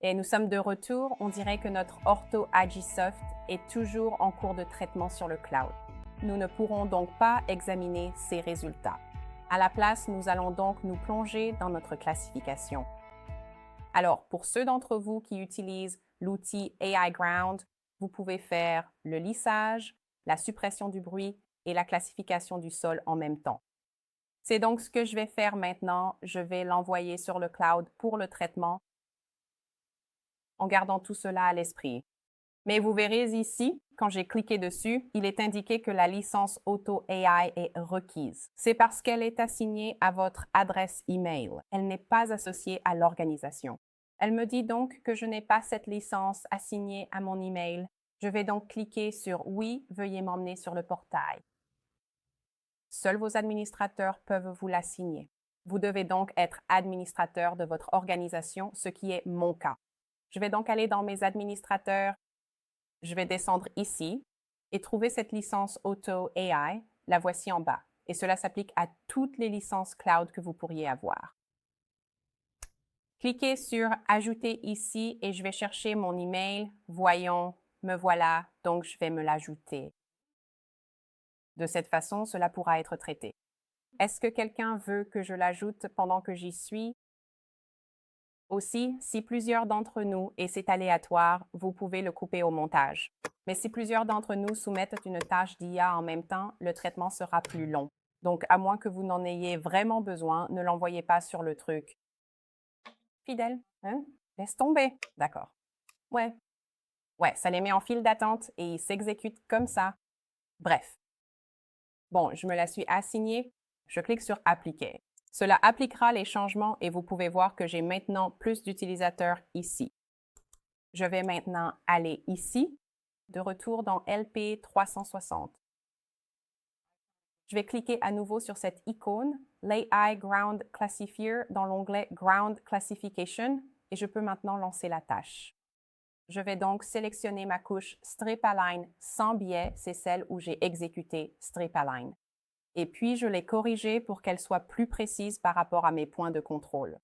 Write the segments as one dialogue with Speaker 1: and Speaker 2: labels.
Speaker 1: Et nous sommes de retour. On dirait que notre ortho Agisoft est toujours en cours de traitement sur le cloud. Nous ne pourrons donc pas examiner ses résultats. À la place, nous allons donc nous plonger dans notre classification. Alors, pour ceux d'entre vous qui utilisent l'outil AI Ground, vous pouvez faire le lissage, la suppression du bruit et la classification du sol en même temps. C'est donc ce que je vais faire maintenant. Je vais l'envoyer sur le cloud pour le traitement en gardant tout cela à l'esprit. Mais vous verrez ici, quand j'ai cliqué dessus, il est indiqué que la licence Auto AI est requise. C'est parce qu'elle est assignée à votre adresse email. Elle n'est pas associée à l'organisation. Elle me dit donc que je n'ai pas cette licence assignée à mon email. Je vais donc cliquer sur Oui, veuillez m'emmener sur le portail. Seuls vos administrateurs peuvent vous l'assigner. Vous devez donc être administrateur de votre organisation, ce qui est mon cas. Je vais donc aller dans mes administrateurs. Je vais descendre ici et trouver cette licence Auto AI. La voici en bas. Et cela s'applique à toutes les licences cloud que vous pourriez avoir. Cliquez sur Ajouter ici et je vais chercher mon email. Voyons, me voilà, donc je vais me l'ajouter. De cette façon, cela pourra être traité. Est-ce que quelqu'un veut que je l'ajoute pendant que j'y suis? Aussi, si plusieurs d'entre nous, et c'est aléatoire, vous pouvez le couper au montage. Mais si plusieurs d'entre nous soumettent une tâche d'IA en même temps, le traitement sera plus long. Donc, à moins que vous n'en ayez vraiment besoin, ne l'envoyez pas sur le truc. Fidèle, hein? Laisse tomber. D'accord. Ouais. Ouais, ça les met en file d'attente et ils s'exécutent comme ça. Bref. Bon, je me la suis assignée. Je clique sur Appliquer. Cela appliquera les changements et vous pouvez voir que j'ai maintenant plus d'utilisateurs ici. Je vais maintenant aller ici, de retour dans LP 360. Je vais cliquer à nouveau sur cette icône, l'AI Ground Classifier, dans l'onglet Ground Classification, et je peux maintenant lancer la tâche. Je vais donc sélectionner ma couche Strip Align sans biais, c'est celle où j'ai exécuté Strip Align. Et puis, je l'ai corrigée pour qu'elle soit plus précise par rapport à mes points de contrôle.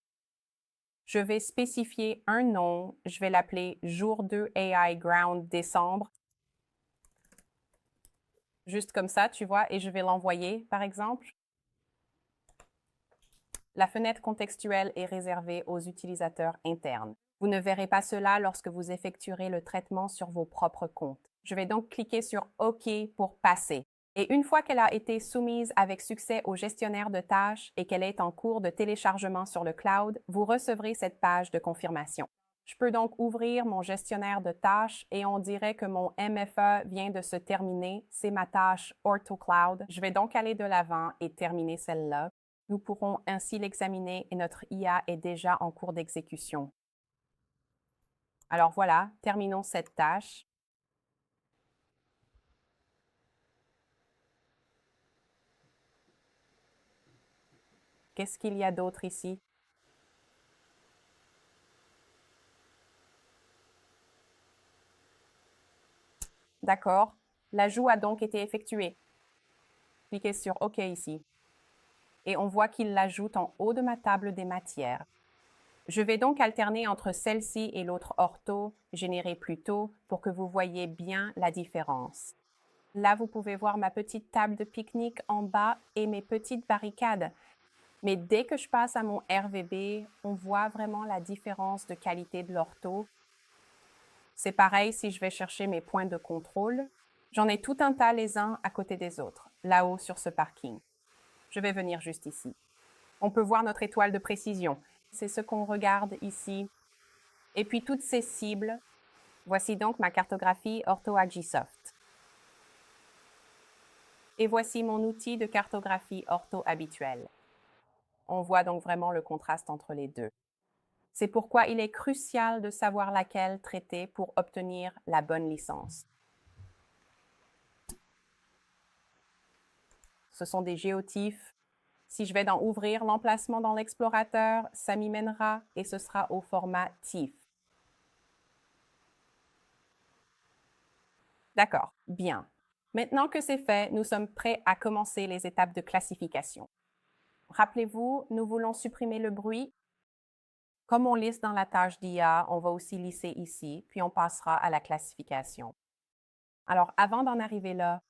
Speaker 1: Je vais spécifier un nom, je vais l'appeler Jour 2 AI Ground décembre. Juste comme ça, tu vois, et je vais l'envoyer, par exemple. La fenêtre contextuelle est réservée aux utilisateurs internes. Vous ne verrez pas cela lorsque vous effectuerez le traitement sur vos propres comptes. Je vais donc cliquer sur OK pour passer. Et une fois qu'elle a été soumise avec succès au gestionnaire de tâches et qu'elle est en cours de téléchargement sur le cloud, vous recevrez cette page de confirmation. Je peux donc ouvrir mon gestionnaire de tâches et on dirait que mon MFA vient de se terminer. C'est ma tâche OrthoCloud. Je vais donc aller de l'avant et terminer celle-là. Nous pourrons ainsi l'examiner et notre IA est déjà en cours d'exécution. Alors voilà, terminons cette tâche. Qu'est-ce qu'il y a d'autre ici? D'accord, l'ajout a donc été effectué. Cliquez sur OK ici. Et on voit qu'il l'ajoute en haut de ma table des matières. Je vais donc alterner entre celle-ci et l'autre ortho, générée plus tôt, pour que vous voyez bien la différence. Là, vous pouvez voir ma petite table de pique-nique en bas et mes petites barricades. Mais dès que je passe à mon RVB, on voit vraiment la différence de qualité de l'ortho. C'est pareil si je vais chercher mes points de contrôle. J'en ai tout un tas les uns à côté des autres, là-haut sur ce parking. Je vais venir juste ici. On peut voir notre étoile de précision. C'est ce qu'on regarde ici. Et puis toutes ces cibles. Voici donc ma cartographie OrthoAgisoft. Et voici mon outil de cartographie ortho habituel. On voit donc vraiment le contraste entre les deux. C'est pourquoi il est crucial de savoir laquelle traiter pour obtenir la bonne licence. Ce sont des géotypes. Si je vais dans Ouvrir l'emplacement dans l'explorateur, ça m'y mènera et ce sera au format TIFF. D'accord, bien. Maintenant que c'est fait, nous sommes prêts à commencer les étapes de classification. Rappelez-vous, nous voulons supprimer le bruit. Comme on lisse dans la tâche d'IA, on va aussi lisser ici, puis on passera à la classification. Alors, avant d'en arriver là,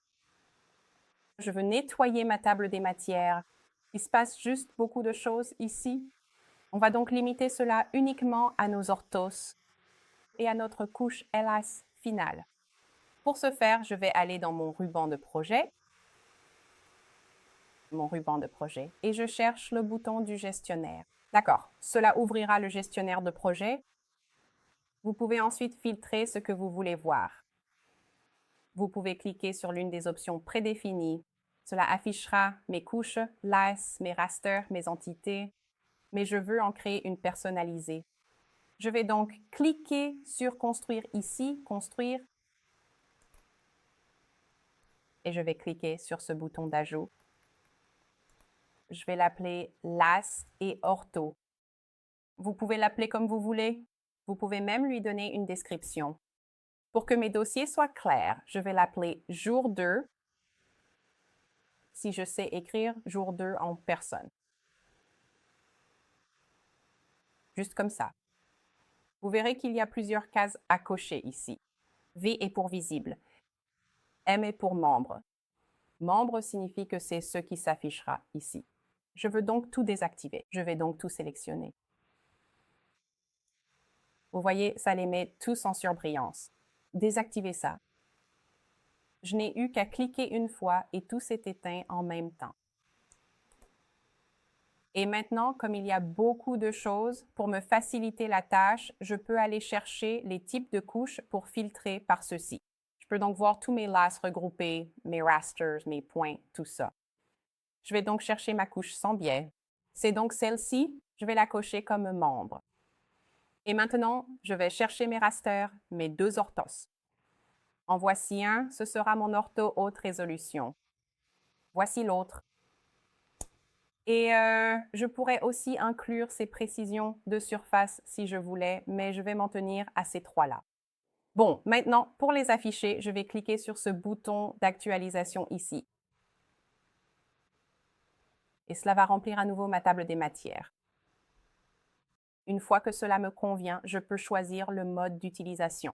Speaker 1: je veux nettoyer ma table des matières. Il se passe juste beaucoup de choses ici. On va donc limiter cela uniquement à nos orthos et à notre couche LS finale. Pour ce faire, je vais aller dans mon ruban de projet, et je cherche le bouton du gestionnaire. D'accord, cela ouvrira le gestionnaire de projet. Vous pouvez ensuite filtrer ce que vous voulez voir. Vous pouvez cliquer sur l'une des options prédéfinies. Cela affichera mes couches, LAS, mes rasters, mes entités, mais je veux en créer une personnalisée. Je vais donc cliquer sur Construire ici, Construire, et je vais cliquer sur ce bouton d'ajout. Je vais l'appeler LAS et Ortho. Vous pouvez l'appeler comme vous voulez. Vous pouvez même lui donner une description. Pour que mes dossiers soient clairs, je vais l'appeler jour 2, si je sais écrire jour 2 en personne. Juste comme ça. Vous verrez qu'il y a plusieurs cases à cocher ici. V est pour visible. M est pour membre. Membre signifie que c'est ce qui s'affichera ici. Je veux donc tout désactiver. Je vais donc tout sélectionner. Vous voyez, ça les met tous en surbrillance. Désactivez ça. Je n'ai eu qu'à cliquer une fois et tout s'est éteint en même temps. Et maintenant, comme il y a beaucoup de choses, pour me faciliter la tâche, je peux aller chercher les types de couches pour filtrer par ceci. Je peux donc voir tous mes LAS regroupés, mes rasters, mes points, tout ça. Je vais donc chercher ma couche sans biais. C'est donc celle-ci, je vais la cocher comme membre. Et maintenant, je vais chercher mes rasters, mes 2 orthos. En voici un, ce sera mon ortho haute résolution. Voici l'autre. Et je pourrais aussi inclure ces précisions de surface si je voulais, mais je vais m'en tenir à ces 3-là. Bon, maintenant, pour les afficher, je vais cliquer sur ce bouton d'actualisation ici. Et cela va remplir à nouveau ma table des matières. Une fois que cela me convient, je peux choisir le mode d'utilisation.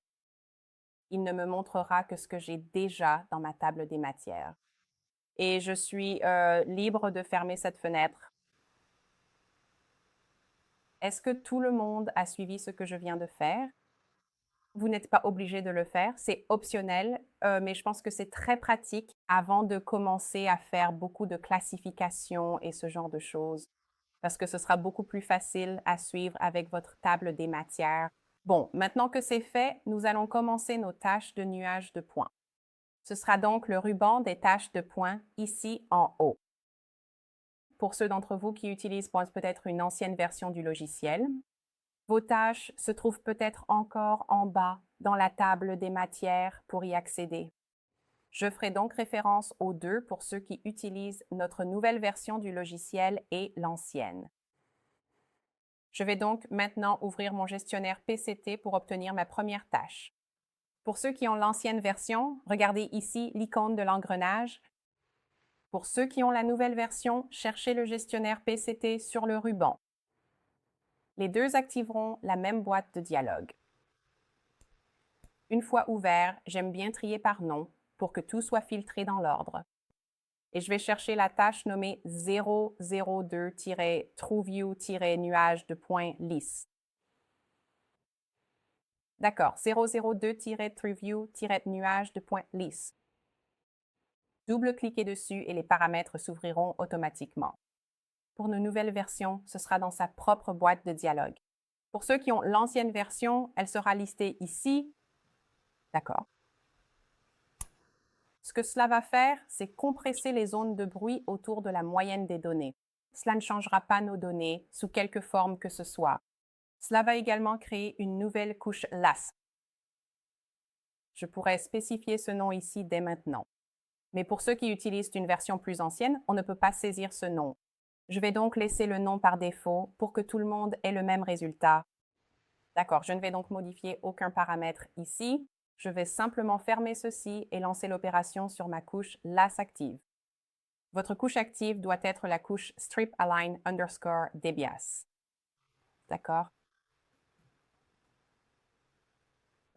Speaker 1: Il ne me montrera que ce que j'ai déjà dans ma table des matières. Et je suis libre de fermer cette fenêtre. Est-ce que tout le monde a suivi ce que je viens de faire? Vous n'êtes pas obligé de le faire, c'est optionnel, mais je pense que c'est très pratique avant de commencer à faire beaucoup de classification et ce genre de choses, parce que ce sera beaucoup plus facile à suivre avec votre table des matières. Bon, maintenant que c'est fait, nous allons commencer nos tâches de nuage de points. Ce sera donc le ruban des tâches de points ici en haut. Pour ceux d'entre vous qui utilisent peut-être une ancienne version du logiciel, vos tâches se trouvent peut-être encore en bas dans la table des matières pour y accéder. Je ferai donc référence aux deux pour ceux qui utilisent notre nouvelle version du logiciel et l'ancienne. Je vais donc maintenant ouvrir mon gestionnaire PCT pour obtenir ma première tâche. Pour ceux qui ont l'ancienne version, regardez ici l'icône de l'engrenage. Pour ceux qui ont la nouvelle version, cherchez le gestionnaire PCT sur le ruban. Les deux activeront la même boîte de dialogue. Une fois ouvert, j'aime bien trier par nom pour que tout soit filtré dans l'ordre. Et je vais chercher la tâche nommée 002-TrueView-nuage de points lisse. D'accord, 002-TrueView-nuage de points lisse. Double-cliquez dessus et les paramètres s'ouvriront automatiquement. Pour une nouvelle version, ce sera dans sa propre boîte de dialogue. Pour ceux qui ont l'ancienne version, elle sera listée ici. D'accord. Ce que cela va faire, c'est compresser les zones de bruit autour de la moyenne des données. Cela ne changera pas nos données sous quelque forme que ce soit. Cela va également créer une nouvelle couche LAS. Je pourrais spécifier ce nom ici dès maintenant. Mais pour ceux qui utilisent une version plus ancienne, on ne peut pas saisir ce nom. Je vais donc laisser le nom par défaut pour que tout le monde ait le même résultat. D'accord, je ne vais donc modifier aucun paramètre ici. Je vais simplement fermer ceci et lancer l'opération sur ma couche LAS active. Votre couche active doit être la couche strip align _ Debias. D'accord?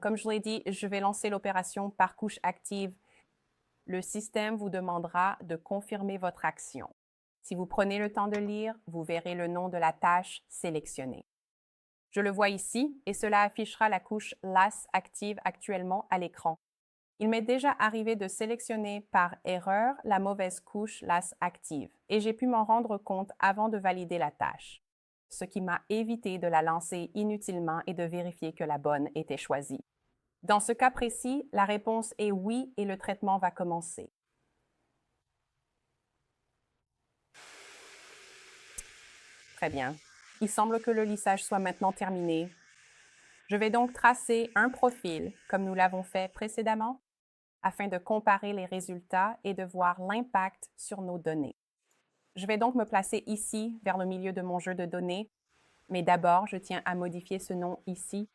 Speaker 1: Comme je l'ai dit, je vais lancer l'opération par couche active. Le système vous demandera de confirmer votre action. Si vous prenez le temps de lire, vous verrez le nom de la tâche sélectionnée. Je le vois ici et cela affichera la couche LAS active actuellement à l'écran. Il m'est déjà arrivé de sélectionner par erreur la mauvaise couche LAS active et j'ai pu m'en rendre compte avant de valider la tâche, ce qui m'a évité de la lancer inutilement et de vérifier que la bonne était choisie. Dans ce cas précis, la réponse est oui et le traitement va commencer. Très bien. Il semble que le lissage soit maintenant terminé. Je vais donc tracer un profil, comme nous l'avons fait précédemment, afin de comparer les résultats et de voir l'impact sur nos données. Je vais donc me placer ici, vers le milieu de mon jeu de données, mais d'abord, je tiens à modifier ce nom ici.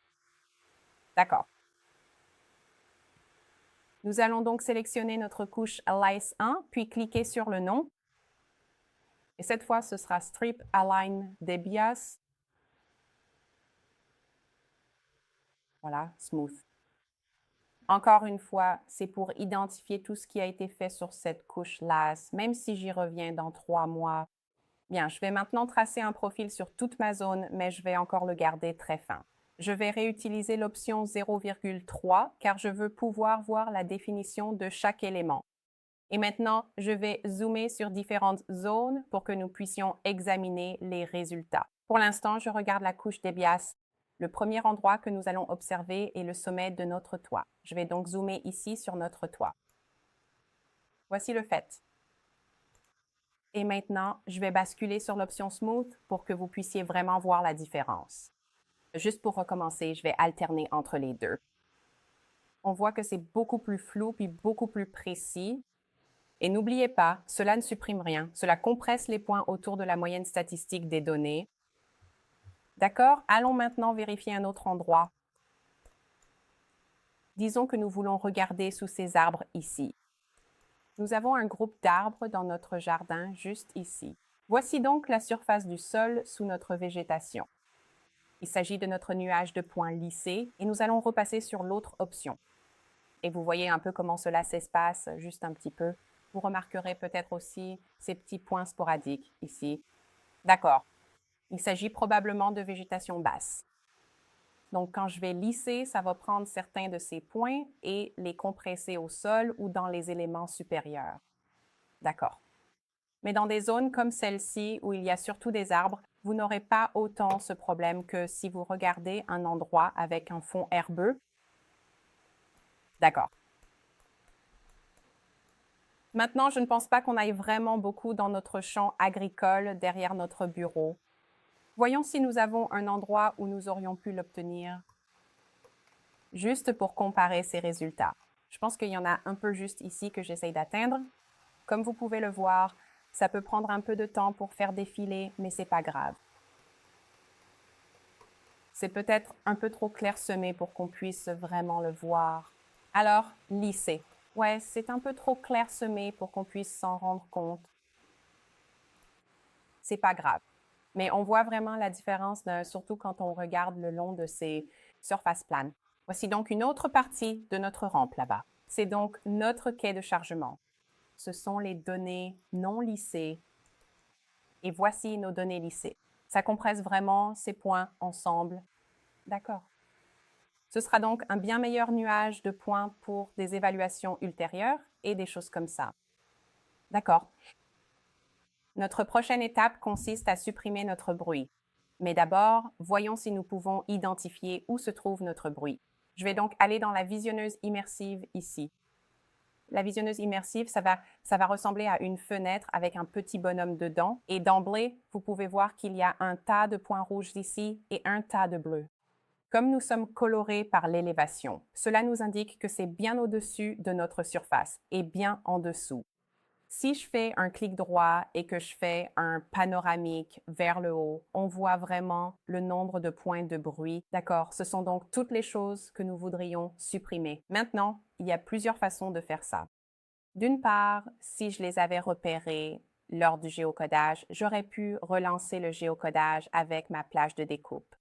Speaker 1: D'accord. Nous allons donc sélectionner notre couche Alice 1, puis cliquer sur le nom. Et cette fois, ce sera Strip Align Debias. Voilà, Smooth. Encore une fois, c'est pour identifier tout ce qui a été fait sur cette couche LAS, même si j'y reviens dans 3 mois. Bien, je vais maintenant tracer un profil sur toute ma zone, mais je vais encore le garder très fin. Je vais réutiliser l'option 0,3 car je veux pouvoir voir la définition de chaque élément. Et maintenant, je vais zoomer sur différentes zones pour que nous puissions examiner les résultats. Pour l'instant, je regarde la couche Debias. Le premier endroit que nous allons observer est le sommet de notre toit. Je vais donc zoomer ici sur notre toit. Voici le fait. Et maintenant, je vais basculer sur l'option Smooth pour que vous puissiez vraiment voir la différence. Juste pour recommencer, je vais alterner entre les deux. On voit que c'est beaucoup plus flou puis beaucoup plus précis. Et n'oubliez pas, cela ne supprime rien. Cela compresse les points autour de la moyenne statistique des données. D'accord? Allons maintenant vérifier un autre endroit. Disons que nous voulons regarder sous ces arbres ici. Nous avons un groupe d'arbres dans notre jardin juste ici. Voici donc la surface du sol sous notre végétation. Il s'agit de notre nuage de points lissés et nous allons repasser sur l'autre option. Et vous voyez un peu comment cela s'espace, juste un petit peu. Vous remarquerez peut-être aussi ces petits points sporadiques ici. D'accord. Il s'agit probablement de végétation basse. Donc, quand je vais lisser, ça va prendre certains de ces points et les compresser au sol ou dans les éléments supérieurs. D'accord. Mais dans des zones comme celle-ci, où il y a surtout des arbres, vous n'aurez pas autant ce problème que si vous regardez un endroit avec un fond herbeux. D'accord. Maintenant, je ne pense pas qu'on aille vraiment beaucoup dans notre champ agricole derrière notre bureau. Voyons si nous avons un endroit où nous aurions pu l'obtenir. Juste pour comparer ces résultats. Je pense qu'il y en a un peu juste ici que j'essaye d'atteindre. Comme vous pouvez le voir, ça peut prendre un peu de temps pour faire défiler, mais c'est pas grave. C'est peut-être un peu trop clairsemé pour qu'on puisse vraiment le voir. Alors, lisser. Ouais, c'est un peu trop clairsemé pour qu'on puisse s'en rendre compte. C'est pas grave. Mais on voit vraiment la différence, surtout quand on regarde le long de ces surfaces planes. Voici donc une autre partie de notre rampe là-bas. C'est donc notre quai de chargement. Ce sont les données non lissées. Et voici nos données lissées. Ça compresse vraiment ces points ensemble. D'accord. Ce sera donc un bien meilleur nuage de points pour des évaluations ultérieures et des choses comme ça. D'accord. Notre prochaine étape consiste à supprimer notre bruit. Mais d'abord, voyons si nous pouvons identifier où se trouve notre bruit. Je vais donc aller dans la visionneuse immersive ici. La visionneuse immersive, ça va ressembler à une fenêtre avec un petit bonhomme dedans. Et d'emblée, vous pouvez voir qu'il y a un tas de points rouges ici et un tas de bleus. Comme nous sommes colorés par l'élévation, cela nous indique que c'est bien au-dessus de notre surface et bien en dessous. Si je fais un clic droit et que je fais un panoramique vers le haut, on voit vraiment le nombre de points de bruit. D'accord, ce sont donc toutes les choses que nous voudrions supprimer. Maintenant, il y a plusieurs façons de faire ça. D'une part, si je les avais repérés lors du géocodage, j'aurais pu relancer le géocodage avec ma plage de découpe.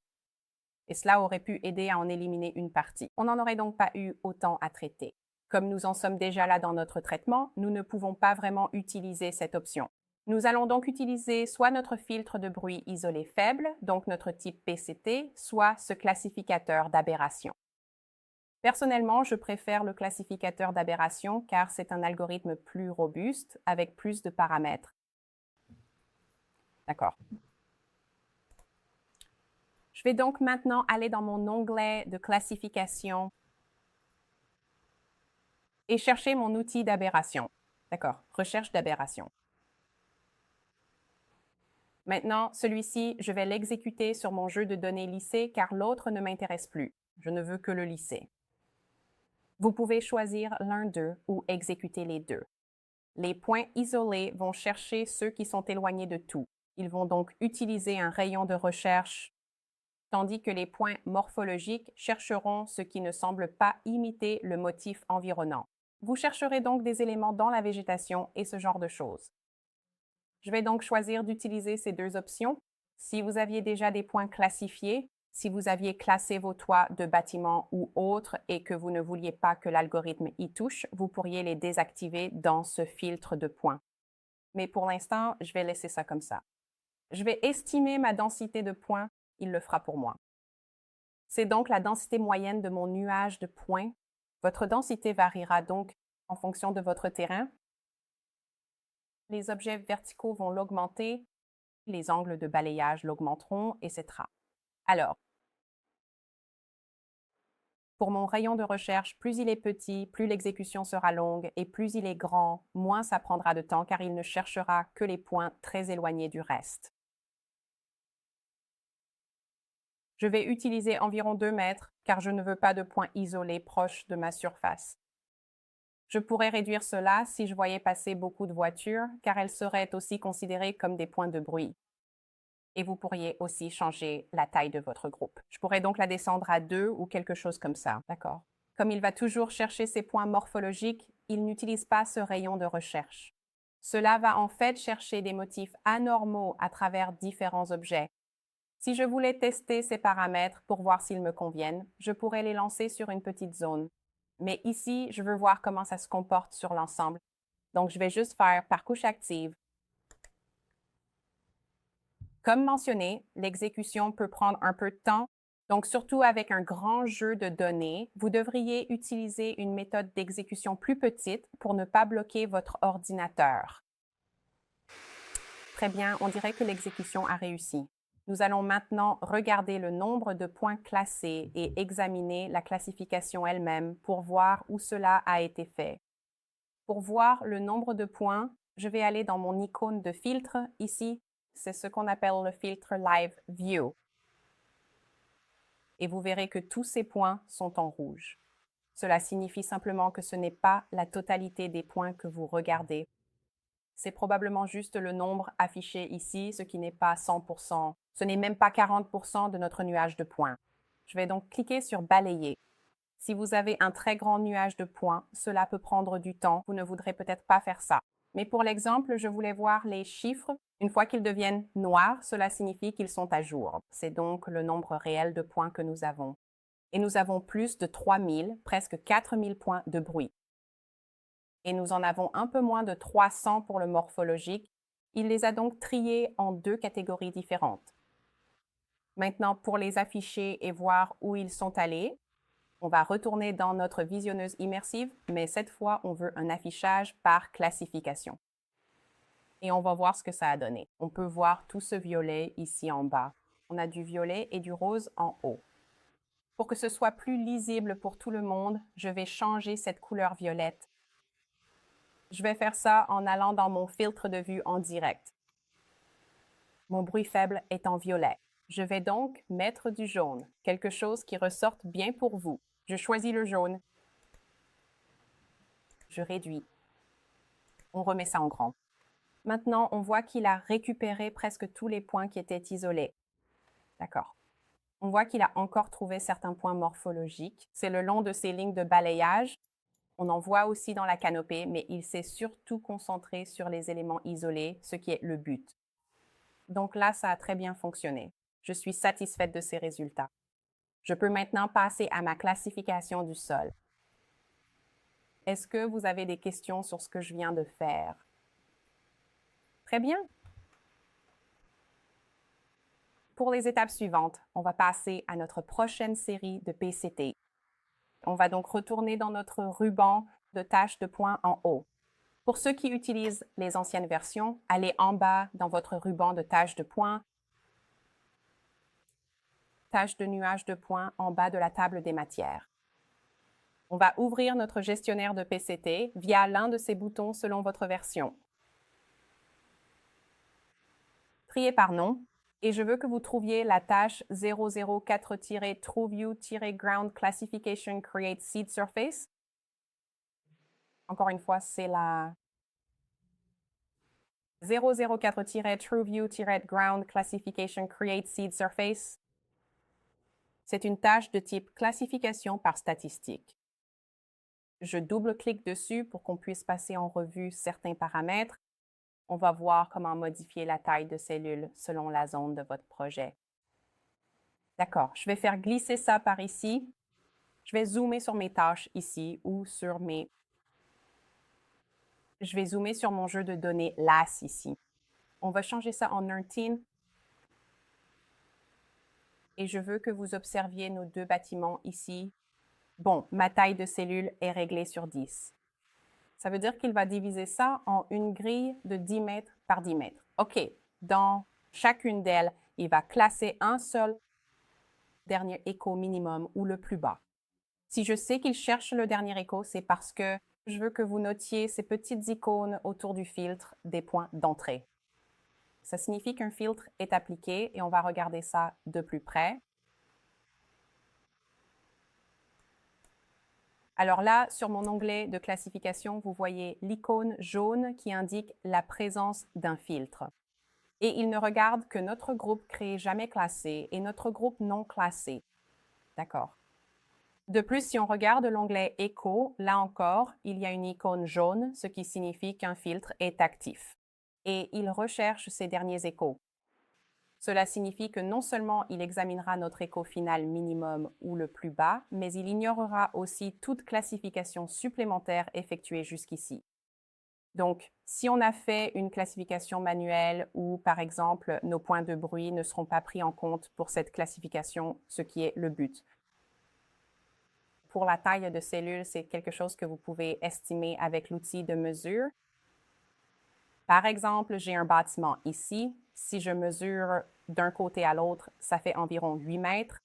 Speaker 1: et cela aurait pu aider à en éliminer une partie. On n'en aurait donc pas eu autant à traiter. Comme nous en sommes déjà là dans notre traitement, nous ne pouvons pas vraiment utiliser cette option. Nous allons donc utiliser soit notre filtre de bruit isolé faible, donc notre type PCT, soit ce classificateur d'aberration. Personnellement, je préfère le classificateur d'aberration car c'est un algorithme plus robuste avec plus de paramètres. D'accord. Je vais donc maintenant aller dans mon onglet de classification et chercher mon outil d'aberration. D'accord, recherche d'aberration. Maintenant, celui-ci, je vais l'exécuter sur mon jeu de données lissées car l'autre ne m'intéresse plus. Je ne veux que le lisser. Vous pouvez choisir l'un d'eux ou exécuter les deux. Les points isolés vont chercher ceux qui sont éloignés de tout. Ils vont donc utiliser un rayon de recherche, tandis que les points morphologiques chercheront ce qui ne semble pas imiter le motif environnant. Vous chercherez donc des éléments dans la végétation et ce genre de choses. Je vais donc choisir d'utiliser ces deux options. Si vous aviez déjà des points classifiés, si vous aviez classé vos toits de bâtiments ou autres et que vous ne vouliez pas que l'algorithme y touche, vous pourriez les désactiver dans ce filtre de points. Mais pour l'instant, je vais laisser ça comme ça. Je vais estimer ma densité de points, il le fera pour moi. C'est donc la densité moyenne de mon nuage de points. Votre densité variera donc en fonction de votre terrain. Les objets verticaux vont l'augmenter, les angles de balayage l'augmenteront, etc. Alors, pour mon rayon de recherche, plus il est petit, plus l'exécution sera longue, et plus il est grand, moins ça prendra de temps car il ne cherchera que les points très éloignés du reste. Je vais utiliser environ 2 mètres car je ne veux pas de points isolés proches de ma surface. Je pourrais réduire cela si je voyais passer beaucoup de voitures car elles seraient aussi considérées comme des points de bruit. Et vous pourriez aussi changer la taille de votre groupe. Je pourrais donc la descendre à 2 ou quelque chose comme ça, d'accord? Comme il va toujours chercher ces points morphologiques, il n'utilise pas ce rayon de recherche. Cela va en fait chercher des motifs anormaux à travers différents objets. Si je voulais tester ces paramètres pour voir s'ils me conviennent, je pourrais les lancer sur une petite zone. Mais ici, je veux voir comment ça se comporte sur l'ensemble. Donc, je vais juste faire par couche active. Comme mentionné, l'exécution peut prendre un peu de temps, donc surtout avec un grand jeu de données, vous devriez utiliser une méthode d'exécution plus petite pour ne pas bloquer votre ordinateur. Très bien, on dirait que l'exécution a réussi. Nous allons maintenant regarder le nombre de points classés et examiner la classification elle-même pour voir où cela a été fait. Pour voir le nombre de points, je vais aller dans mon icône de filtre ici. C'est ce qu'on appelle le filtre Live View. Et vous verrez que tous ces points sont en rouge. Cela signifie simplement que ce n'est pas la totalité des points que vous regardez. C'est probablement juste le nombre affiché ici, ce qui n'est pas 100%. Ce n'est même pas 40% de notre nuage de points. Je vais donc cliquer sur Balayer. Si vous avez un très grand nuage de points, cela peut prendre du temps. Vous ne voudrez peut-être pas faire ça. Mais pour l'exemple, je voulais voir les chiffres. Une fois qu'ils deviennent noirs, cela signifie qu'ils sont à jour. C'est donc le nombre réel de points que nous avons. Et nous avons plus de 3000, presque 4000 points de bruit. Et nous en avons un peu moins de 300 pour le morphologique. Il les a donc triés en 2 catégories différentes. Maintenant, pour les afficher et voir où ils sont allés, on va retourner dans notre visionneuse immersive, mais cette fois, on veut un affichage par classification. Et on va voir ce que ça a donné. On peut voir tout ce violet ici en bas. On a du violet et du rose en haut. Pour que ce soit plus lisible pour tout le monde, je vais changer cette couleur violette. Je vais faire ça en allant dans mon filtre de vue en direct. Mon bruit faible est en violet. Je vais donc mettre du jaune, quelque chose qui ressorte bien pour vous. Je choisis le jaune. Je réduis. On remet ça en grand. Maintenant, on voit qu'il a récupéré presque tous les points qui étaient isolés. D'accord. On voit qu'il a encore trouvé certains points morphologiques. C'est le long de ces lignes de balayage. On en voit aussi dans la canopée, mais il s'est surtout concentré sur les éléments isolés, ce qui est le but. Donc là, ça a très bien fonctionné. Je suis satisfaite de ces résultats. Je peux maintenant passer à ma classification du sol. Est-ce que vous avez des questions sur ce que je viens de faire? Très bien. Pour les étapes suivantes, on va passer à notre prochaine série de PCT. On va donc retourner dans notre ruban de tâches de points en haut. Pour ceux qui utilisent les anciennes versions, allez en bas dans votre ruban de tâches de points, tâches de nuages de points en bas de la table des matières. On va ouvrir notre gestionnaire de PCT via l'un de ces boutons selon votre version. Triez par nom, et je veux que vous trouviez la tâche 004-TrueView-Ground Classification Create Seed Surface. Encore une fois, c'est la 004-TrueView-Ground Classification Create Seed Surface. C'est une tâche de type classification par statistique. Je double-clique dessus pour qu'on puisse passer en revue certains paramètres. On va voir comment modifier la taille de cellule selon la zone de votre projet. D'accord, je vais faire glisser ça par ici. Je vais zoomer sur mes tâches ici ou sur mes... Je vais zoomer sur mon jeu de données LAS ici. On va changer ça en 13. Et je veux que vous observiez nos deux bâtiments ici. Bon, ma taille de cellule est réglée sur 10. Ça veut dire qu'il va diviser ça en une grille de 10 mètres par 10 mètres. OK, dans chacune d'elles, il va classer un seul dernier écho minimum ou le plus bas. Si je sais qu'il cherche le dernier écho, c'est parce que je veux que vous notiez ces petites icônes autour du filtre des points d'entrée. Ça signifie qu'un filtre est appliqué et on va regarder ça de plus près. Alors là, sur mon onglet de classification, vous voyez l'icône jaune qui indique la présence d'un filtre. Et il ne regarde que notre groupe créé jamais classé et notre groupe non classé. D'accord. De plus, si on regarde l'onglet Écho, là encore, il y a une icône jaune, ce qui signifie qu'un filtre est actif. Et il recherche ces derniers échos. Cela signifie que non seulement il examinera notre écho final minimum ou le plus bas, mais il ignorera aussi toute classification supplémentaire effectuée jusqu'ici. Donc, si on a fait une classification manuelle où, par exemple, nos points de bruit ne seront pas pris en compte pour cette classification, ce qui est le but. Pour la taille de cellule, c'est quelque chose que vous pouvez estimer avec l'outil de mesure. Par exemple, j'ai un bâtiment ici. Si je mesure d'un côté à l'autre, ça fait environ 8 mètres,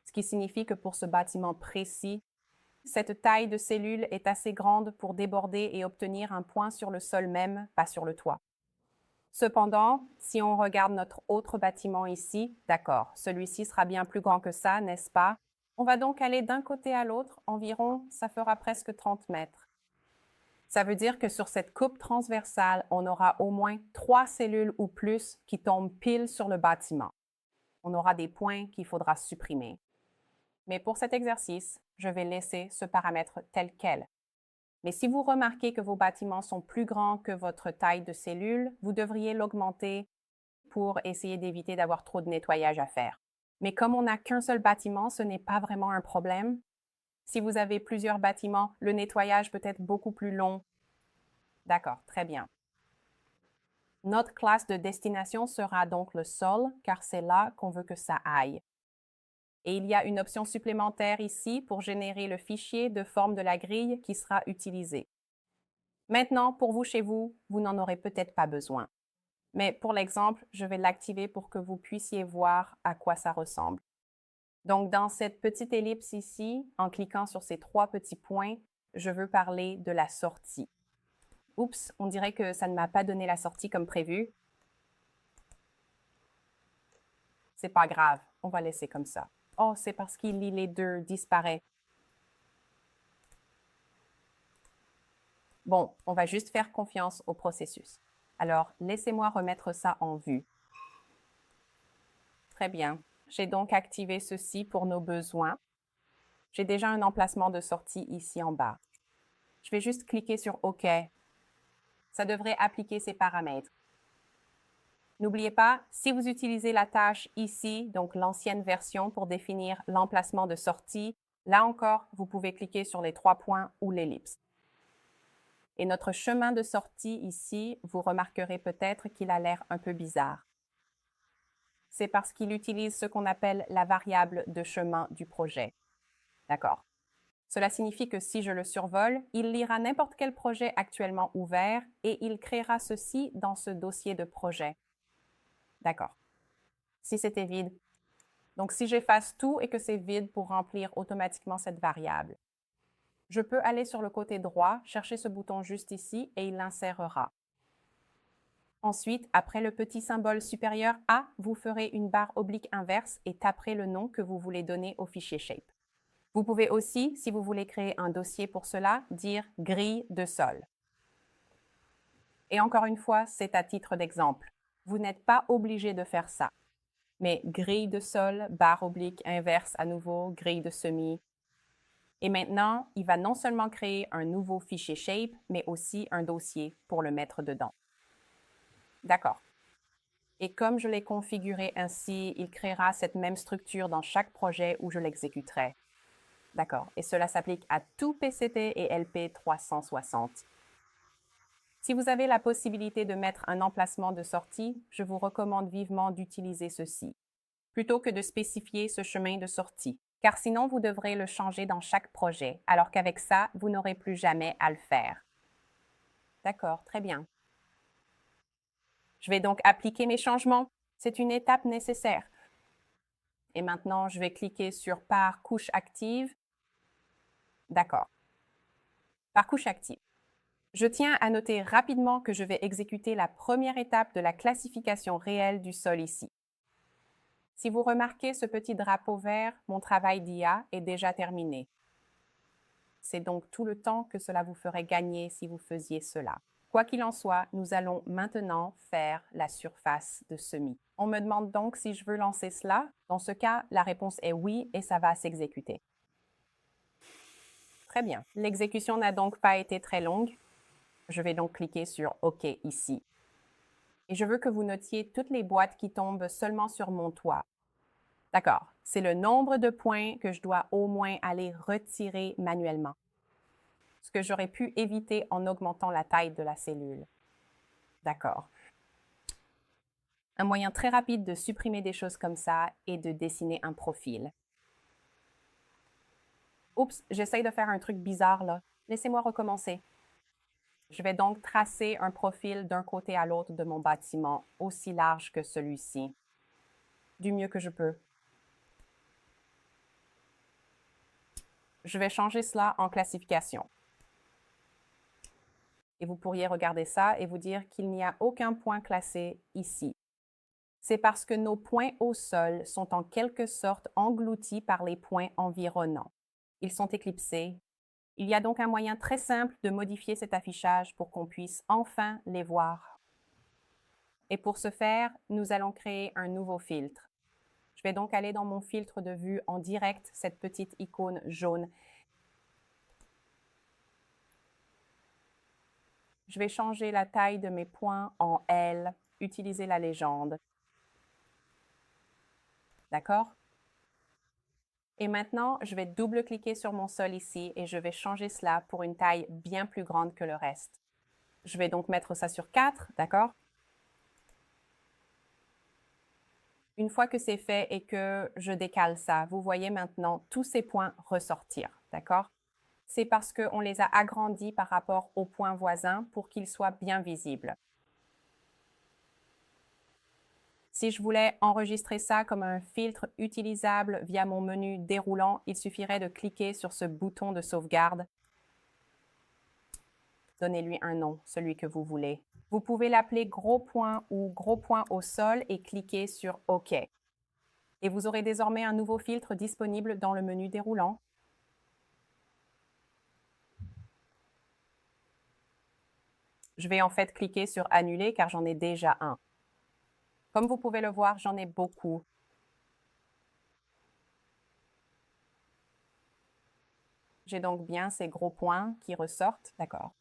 Speaker 1: ce qui signifie que pour ce bâtiment précis, cette taille de cellule est assez grande pour déborder et obtenir un point sur le sol même, pas sur le toit. Cependant, si on regarde notre autre bâtiment ici, d'accord, celui-ci sera bien plus grand que ça, n'est-ce pas? On va donc aller d'un côté à l'autre, environ, ça fera presque 30 mètres. Ça veut dire que sur cette coupe transversale, on aura au moins 3 cellules ou plus qui tombent pile sur le bâtiment. On aura des points qu'il faudra supprimer. Mais pour cet exercice, je vais laisser ce paramètre tel quel. Mais si vous remarquez que vos bâtiments sont plus grands que votre taille de cellule, vous devriez l'augmenter pour essayer d'éviter d'avoir trop de nettoyage à faire. Mais comme on n'a qu'un seul bâtiment, ce n'est pas vraiment un problème. Si vous avez plusieurs bâtiments, le nettoyage peut être beaucoup plus long. D'accord, très bien. Notre classe de destination sera donc le sol, car c'est là qu'on veut que ça aille. Et il y a une option supplémentaire ici pour générer le fichier de forme de la grille qui sera utilisé. Maintenant, pour vous chez vous, vous n'en aurez peut-être pas besoin. Mais pour l'exemple, je vais l'activer pour que vous puissiez voir à quoi ça ressemble. Donc, dans cette petite ellipse ici, en cliquant sur ces 3 petits points, je veux parler de la sortie. Oups, on dirait que ça ne m'a pas donné la sortie comme prévu. C'est pas grave, on va laisser comme ça. Oh, c'est parce qu'il lit les deux, disparaît. Bon, on va juste faire confiance au processus. Alors, laissez-moi remettre ça en vue. Très bien. J'ai donc activé ceci pour nos besoins. J'ai déjà un emplacement de sortie ici en bas. Je vais juste cliquer sur OK. Ça devrait appliquer ces paramètres. N'oubliez pas, si vous utilisez la tâche ici, donc l'ancienne version pour définir l'emplacement de sortie, là encore, vous pouvez cliquer sur les 3 points ou l'ellipse. Et notre chemin de sortie ici, vous remarquerez peut-être qu'il a l'air un peu bizarre. C'est parce qu'il utilise ce qu'on appelle la variable de chemin du projet. D'accord. Cela signifie que si je le survole, il lira n'importe quel projet actuellement ouvert et il créera ceci dans ce dossier de projet. D'accord. Si c'était vide. Donc, si j'efface tout et que c'est vide pour remplir automatiquement cette variable. Je peux aller sur le côté droit, chercher ce bouton juste ici et il l'insérera. Ensuite, après le petit symbole supérieur A, vous ferez une barre oblique inverse et taperez le nom que vous voulez donner au fichier Shape. Vous pouvez aussi, si vous voulez créer un dossier pour cela, dire « grille de sol ». Et encore une fois, c'est à titre d'exemple. Vous n'êtes pas obligé de faire ça. Mais grille de sol, barre oblique inverse à nouveau, grille de semi. Et maintenant, il va non seulement créer un nouveau fichier Shape, mais aussi un dossier pour le mettre dedans. D'accord. Et comme je l'ai configuré ainsi, il créera cette même structure dans chaque projet où je l'exécuterai. D'accord. Et cela s'applique à tout PCT et LP 360. Si vous avez la possibilité de mettre un emplacement de sortie, je vous recommande vivement d'utiliser ceci, plutôt que de spécifier ce chemin de sortie, car sinon vous devrez le changer dans chaque projet, alors qu'avec ça, vous n'aurez plus jamais à le faire. D'accord, très bien. Je vais donc appliquer mes changements. C'est une étape nécessaire. Et maintenant, je vais cliquer sur « Par couche active ». D'accord. Par couche active. Je tiens à noter rapidement que je vais exécuter la première étape de la classification réelle du sol ici. Si vous remarquez ce petit drapeau vert, mon travail d'IA est déjà terminé. C'est donc tout le temps que cela vous ferait gagner si vous faisiez cela. Quoi qu'il en soit, nous allons maintenant faire la surface de semis. On me demande donc si je veux lancer cela. Dans ce cas, la réponse est oui et ça va s'exécuter. Très bien. L'exécution n'a donc pas été très longue. Je vais donc cliquer sur OK ici. Et je veux que vous notiez toutes les boîtes qui tombent seulement sur mon toit. D'accord. C'est le nombre de points que je dois au moins aller retirer manuellement. Ce que j'aurais pu éviter en augmentant la taille de la cellule. D'accord. Un moyen très rapide de supprimer des choses comme ça est de dessiner un profil. Oups, j'essaye de faire un truc bizarre là. Laissez-moi recommencer. Je vais donc tracer un profil d'un côté à l'autre de mon bâtiment, aussi large que celui-ci, du mieux que je peux. Je vais changer cela en classification. Et vous pourriez regarder ça et vous dire qu'il n'y a aucun point classé ici. C'est parce que nos points au sol sont en quelque sorte engloutis par les points environnants. Ils sont éclipsés. Il y a donc un moyen très simple de modifier cet affichage pour qu'on puisse enfin les voir. Et pour ce faire, nous allons créer un nouveau filtre. Je vais donc aller dans mon filtre de vue en direct, cette petite icône jaune. Je vais changer la taille de mes points en L, utiliser la légende. D'accord? Et maintenant, je vais double-cliquer sur mon sol ici et je vais changer cela pour une taille bien plus grande que le reste. Je vais donc mettre ça sur 4, d'accord? Une fois que c'est fait et que je décale ça, vous voyez maintenant tous ces points ressortir, d'accord? C'est parce qu'on les a agrandis par rapport aux points voisins pour qu'ils soient bien visibles. Si je voulais enregistrer ça comme un filtre utilisable via mon menu déroulant, il suffirait de cliquer sur ce bouton de sauvegarde. Donnez-lui un nom, celui que vous voulez. Vous pouvez l'appeler gros point ou gros point au sol et cliquer sur OK. Et vous aurez désormais un nouveau filtre disponible dans le menu déroulant. Je vais en fait cliquer sur Annuler car j'en ai déjà un. Comme vous pouvez le voir, j'en ai beaucoup. J'ai donc bien ces gros points qui ressortent, d'accord.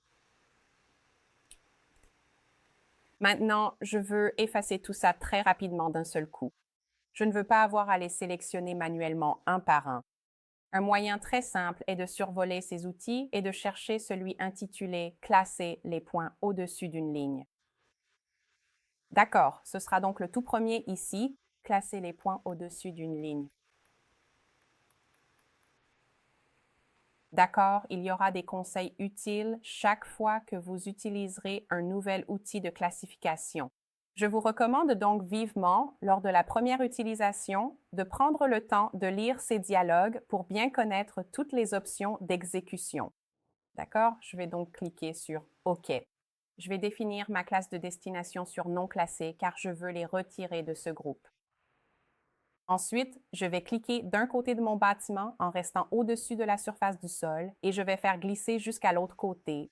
Speaker 1: Maintenant, je veux effacer tout ça très rapidement d'un seul coup. Je ne veux pas avoir à les sélectionner manuellement un par un. Un moyen très simple est de survoler ces outils et de chercher celui intitulé « Classer les points au-dessus d'une ligne ». D'accord, ce sera donc le tout premier ici, « Classer les points au-dessus d'une ligne ». D'accord, il y aura des conseils utiles chaque fois que vous utiliserez un nouvel outil de classification. Je vous recommande donc vivement, lors de la première utilisation, de prendre le temps de lire ces dialogues pour bien connaître toutes les options d'exécution. D'accord? Je vais donc cliquer sur OK. Je vais définir ma classe de destination sur non classé car je veux les retirer de ce groupe. Ensuite, je vais cliquer d'un côté de mon bâtiment en restant au-dessus de la surface du sol et je vais faire glisser jusqu'à l'autre côté.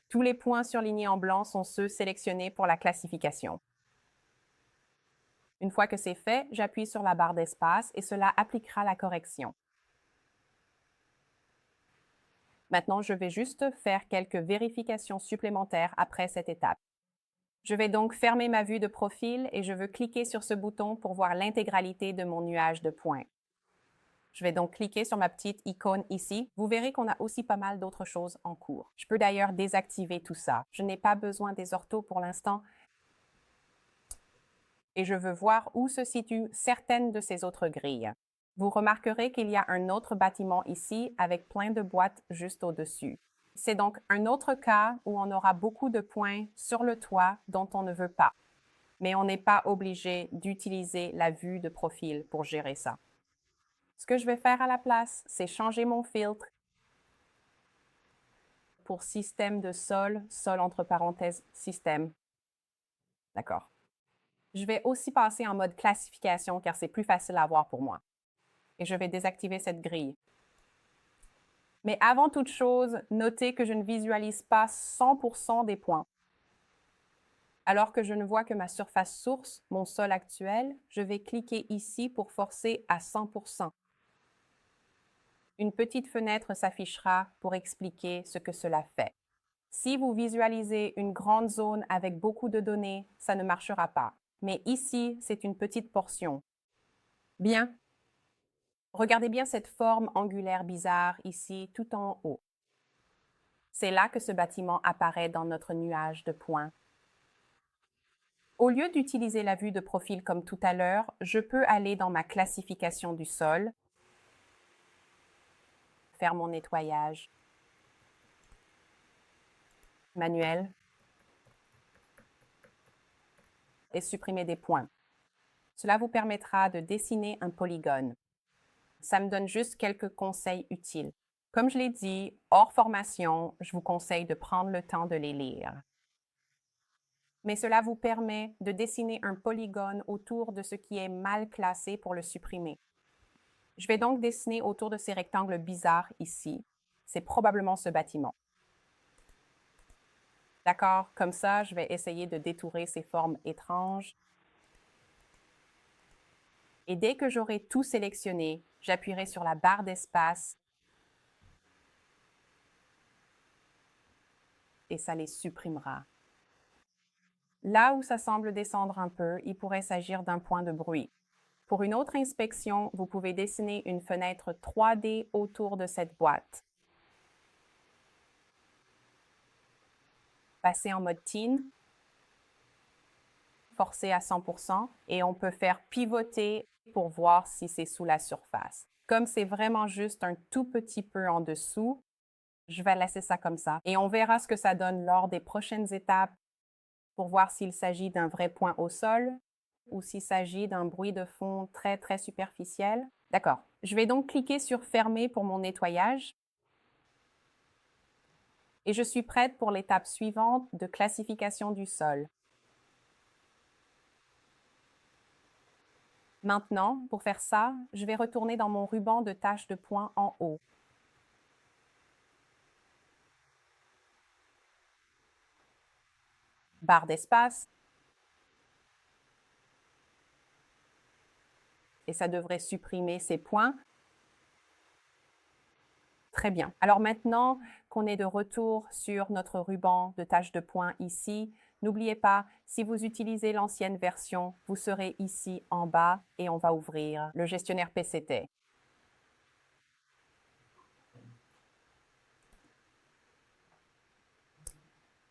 Speaker 1: Tous les points surlignés en blanc sont ceux sélectionnés pour la classification. Une fois que c'est fait, j'appuie sur la barre d'espace et cela appliquera la correction. Maintenant, je vais juste faire quelques vérifications supplémentaires après cette étape. Je vais donc fermer ma vue de profil et je veux cliquer sur ce bouton pour voir l'intégralité de mon nuage de points. Je vais donc cliquer sur ma petite icône ici. Vous verrez qu'on a aussi pas mal d'autres choses en cours. Je peux d'ailleurs désactiver tout ça. Je n'ai pas besoin des orthos pour l'instant et je veux voir où se situent certaines de ces autres grilles. Vous remarquerez qu'il y a un autre bâtiment ici avec plein de boîtes juste au-dessus. C'est donc un autre cas où on aura beaucoup de points sur le toit dont on ne veut pas. Mais on n'est pas obligé d'utiliser la vue de profil pour gérer ça. Ce que je vais faire à la place, c'est changer mon filtre pour système de sol, sol entre parenthèses, système. D'accord. Je vais aussi passer en mode classification car c'est plus facile à voir pour moi. Et je vais désactiver cette grille. Mais avant toute chose, notez que je ne visualise pas 100% des points. Alors que je ne vois que ma surface source, mon sol actuel, je vais cliquer ici pour forcer à 100%. Une petite fenêtre s'affichera pour expliquer ce que cela fait. Si vous visualisez une grande zone avec beaucoup de données, ça ne marchera pas. Mais ici, c'est une petite portion. Bien. Regardez bien cette forme angulaire bizarre ici, tout en haut. C'est là que ce bâtiment apparaît dans notre nuage de points. Au lieu d'utiliser la vue de profil comme tout à l'heure, je peux aller dans ma classification du sol, faire mon nettoyage manuel et supprimer des points. Cela vous permettra de dessiner un polygone. Ça me donne juste quelques conseils utiles. Comme je l'ai dit, hors formation, je vous conseille de prendre le temps de les lire. Mais cela vous permet de dessiner un polygone autour de ce qui est mal classé pour le supprimer. Je vais donc dessiner autour de ces rectangles bizarres ici. C'est probablement ce bâtiment. D'accord, comme ça, je vais essayer de détourer ces formes étranges. Et dès que j'aurai tout sélectionné, j'appuierai sur la barre d'espace et ça les supprimera. Là où ça semble descendre un peu, il pourrait s'agir d'un point de bruit. Pour une autre inspection, vous pouvez dessiner une fenêtre 3D autour de cette boîte. Passer en mode teen, forcer à 100% et on peut faire pivoter pour voir si c'est sous la surface. Comme c'est vraiment juste un tout petit peu en dessous, je vais laisser ça comme ça et on verra ce que ça donne lors des prochaines étapes pour voir s'il s'agit d'un vrai point au sol ou s'il s'agit d'un bruit de fond très, très superficiel. D'accord. Je vais donc cliquer sur Fermer pour mon nettoyage. Et je suis prête pour l'étape suivante de classification du sol. Maintenant, pour faire ça, je vais retourner dans mon ruban de tâches de points en haut. Barre d'espace. Et ça devrait supprimer ces points. Très bien. Alors maintenant qu'on est de retour sur notre ruban de tâches de points ici, N'oubliez pas, si vous utilisez l'ancienne version, vous serez ici en bas et on va ouvrir le gestionnaire PCT.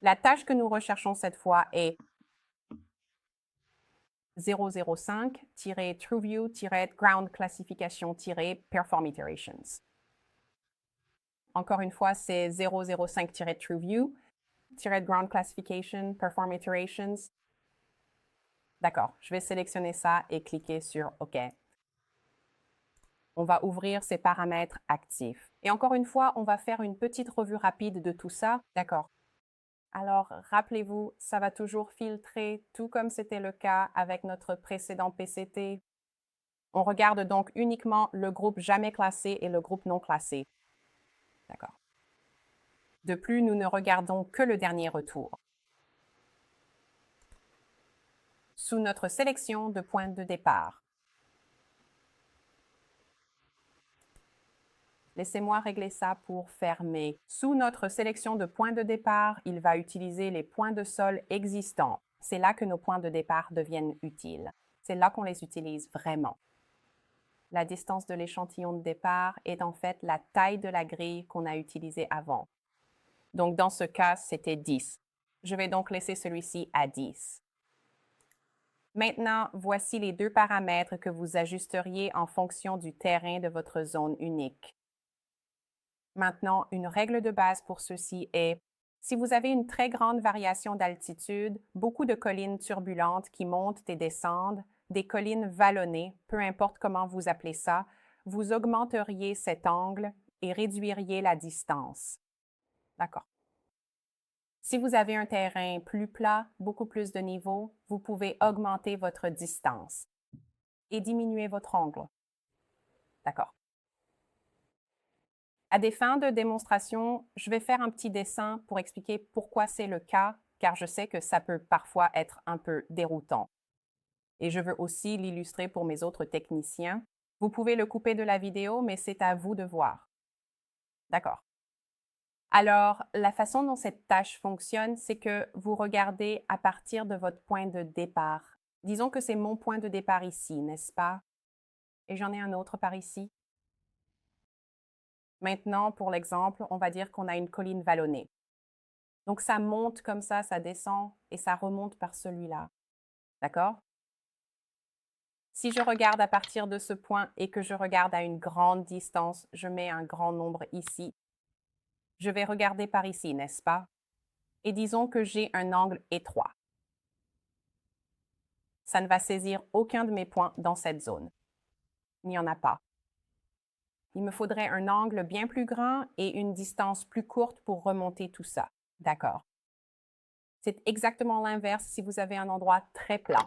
Speaker 1: La tâche que nous recherchons cette fois est 005-TrueView-Ground Classification-Perform Iterations. Encore une fois, c'est 005-TrueView-Ground Classification Perform Iterations. D'accord, je vais sélectionner ça et cliquer sur OK. On va ouvrir ces paramètres actifs. Et encore une fois, on va faire une petite revue rapide de tout ça. D'accord. Alors, rappelez-vous, ça va toujours filtrer, tout comme c'était le cas avec notre précédent PCT. On regarde donc uniquement le groupe jamais classé et le groupe non classé. D'accord. De plus, nous ne regardons que le dernier retour. Sous notre sélection de points de départ. Laissez-moi régler ça pour fermer. Sous notre sélection de points de départ, il va utiliser les points de sol existants. C'est là que nos points de départ deviennent utiles. C'est là qu'on les utilise vraiment. La distance de l'échantillon de départ est en fait la taille de la grille qu'on a utilisée avant. Donc, dans ce cas, c'était 10. Je vais donc laisser celui-ci à 10. Maintenant, voici les deux paramètres que vous ajusteriez en fonction du terrain de votre zone unique. Maintenant, une règle de base pour ceci est, si vous avez une très grande variation d'altitude, beaucoup de collines turbulentes qui montent et descendent, des collines vallonnées, peu importe comment vous appelez ça, vous augmenteriez cet angle et réduiriez la distance. D'accord. Si vous avez un terrain plus plat, beaucoup plus de niveau, vous pouvez augmenter votre distance et diminuer votre angle. D'accord. À des fins de démonstration, je vais faire un petit dessin pour expliquer pourquoi c'est le cas, car je sais que ça peut parfois être un peu déroutant. Et je veux aussi l'illustrer pour mes autres techniciens. Vous pouvez le couper de la vidéo, mais c'est à vous de voir. D'accord. Alors, la façon dont cette tâche fonctionne, c'est que vous regardez à partir de votre point de départ. Disons que c'est mon point de départ ici, n'est-ce pas? Et j'en ai un autre par ici. Maintenant, pour l'exemple, on va dire qu'on a une colline vallonnée. Donc, ça monte comme ça descend et ça remonte par celui-là. D'accord? Si je regarde à partir de ce point et que je regarde à une grande distance, je mets un grand nombre ici. Je vais regarder par ici, n'est-ce pas? Et disons que j'ai un angle étroit. Ça ne va saisir aucun de mes points dans cette zone. Il n'y en a pas. Il me faudrait un angle bien plus grand et une distance plus courte pour remonter tout ça. D'accord. C'est exactement l'inverse si vous avez un endroit très plat.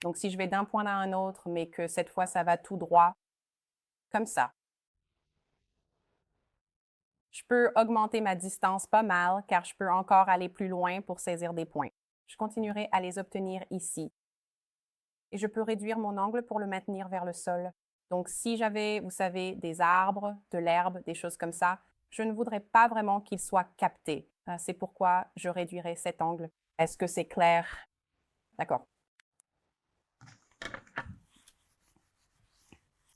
Speaker 1: Donc, si je vais d'un point à un autre, mais que cette fois, ça va tout droit, comme ça. Je peux augmenter ma distance pas mal, car je peux encore aller plus loin pour saisir des points. Je continuerai à les obtenir ici. Et je peux réduire mon angle pour le maintenir vers le sol. Donc, si j'avais, vous savez, des arbres, de l'herbe, des choses comme ça, je ne voudrais pas vraiment qu'ils soient captés. C'est pourquoi je réduirai cet angle. Est-ce que c'est clair? D'accord.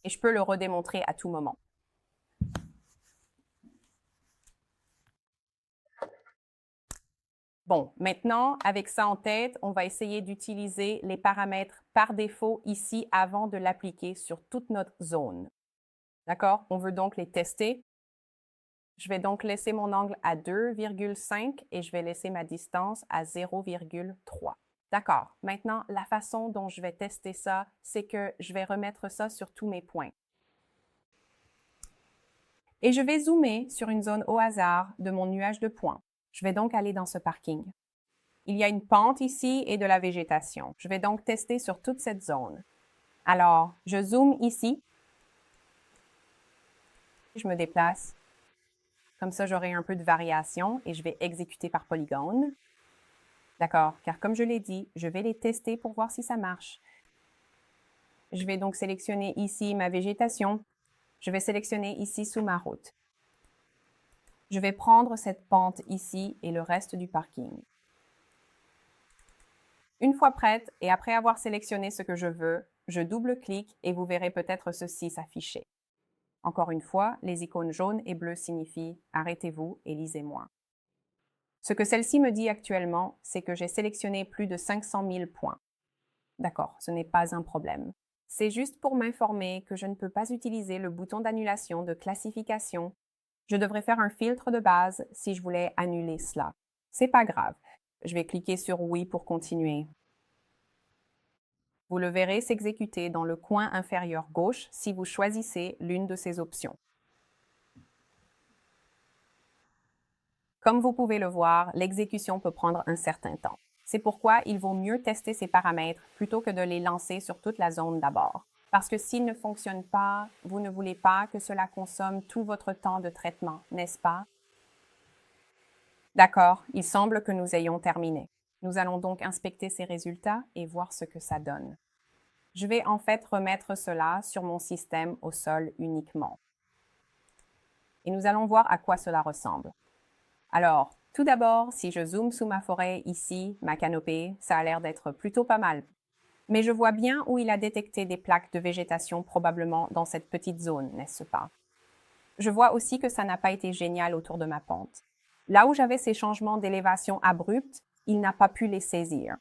Speaker 1: Et je peux le redémontrer à tout moment. Bon, maintenant, avec ça en tête, on va essayer d'utiliser les paramètres par défaut ici avant de l'appliquer sur toute notre zone. D'accord? On veut donc les tester. Je vais donc laisser mon angle à 2,5 et je vais laisser ma distance à 0,3. D'accord. Maintenant, la façon dont je vais tester ça, c'est que je vais remettre ça sur tous mes points. Et je vais zoomer sur une zone au hasard de mon nuage de points. Je vais donc aller dans ce parking. Il y a une pente ici et de la végétation. Je vais donc tester sur toute cette zone. Alors, je zoome ici. Je me déplace. Comme ça, j'aurai un peu de variation et je vais exécuter par polygone. D'accord, car comme je l'ai dit, je vais les tester pour voir si ça marche. Je vais donc sélectionner ici ma végétation. Je vais sélectionner ici sous ma route. Je vais prendre cette pente ici et le reste du parking. Une fois prête et après avoir sélectionné ce que je veux, je double-clique et vous verrez peut-être ceci s'afficher. Encore une fois, les icônes jaunes et bleues signifient « Arrêtez-vous et lisez-moi ». Ce que celle-ci me dit actuellement, c'est que j'ai sélectionné plus de 500 000 points. D'accord, ce n'est pas un problème. C'est juste pour m'informer que je ne peux pas utiliser le bouton d'annulation de classification. Je devrais faire un filtre de base si je voulais annuler cela. C'est pas grave. Je vais cliquer sur Oui pour continuer. Vous le verrez s'exécuter dans le coin inférieur gauche si vous choisissez l'une de ces options. Comme vous pouvez le voir, l'exécution peut prendre un certain temps. C'est pourquoi il vaut mieux tester ces paramètres plutôt que de les lancer sur toute la zone d'abord. Parce que s'ils ne fonctionnent pas, vous ne voulez pas que cela consomme tout votre temps de traitement, n'est-ce pas? D'accord, il semble que nous ayons terminé. Nous allons donc inspecter ces résultats et voir ce que ça donne. Je vais en fait remettre cela sur mon système au sol uniquement. Et nous allons voir à quoi cela ressemble. Alors, tout d'abord, si je zoome sous ma forêt ici, ma canopée, ça a l'air d'être plutôt pas mal. Mais je vois bien où il a détecté des plaques de végétation probablement dans cette petite zone, n'est-ce pas? Je vois aussi que ça n'a pas été génial autour de ma pente. Là où j'avais ces changements d'élévation abrupts, il n'a pas pu les saisir.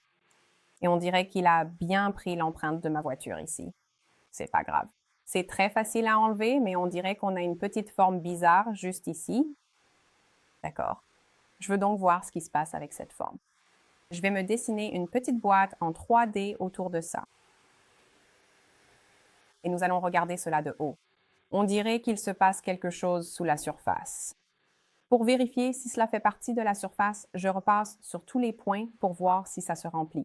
Speaker 1: Et on dirait qu'il a bien pris l'empreinte de ma voiture ici. C'est pas grave. C'est très facile à enlever, mais on dirait qu'on a une petite forme bizarre juste ici. D'accord. Je veux donc voir ce qui se passe avec cette forme. Je vais me dessiner une petite boîte en 3D autour de ça. Et nous allons regarder cela de haut. On dirait qu'il se passe quelque chose sous la surface. Pour vérifier si cela fait partie de la surface, je repasse sur tous les points pour voir si ça se remplit.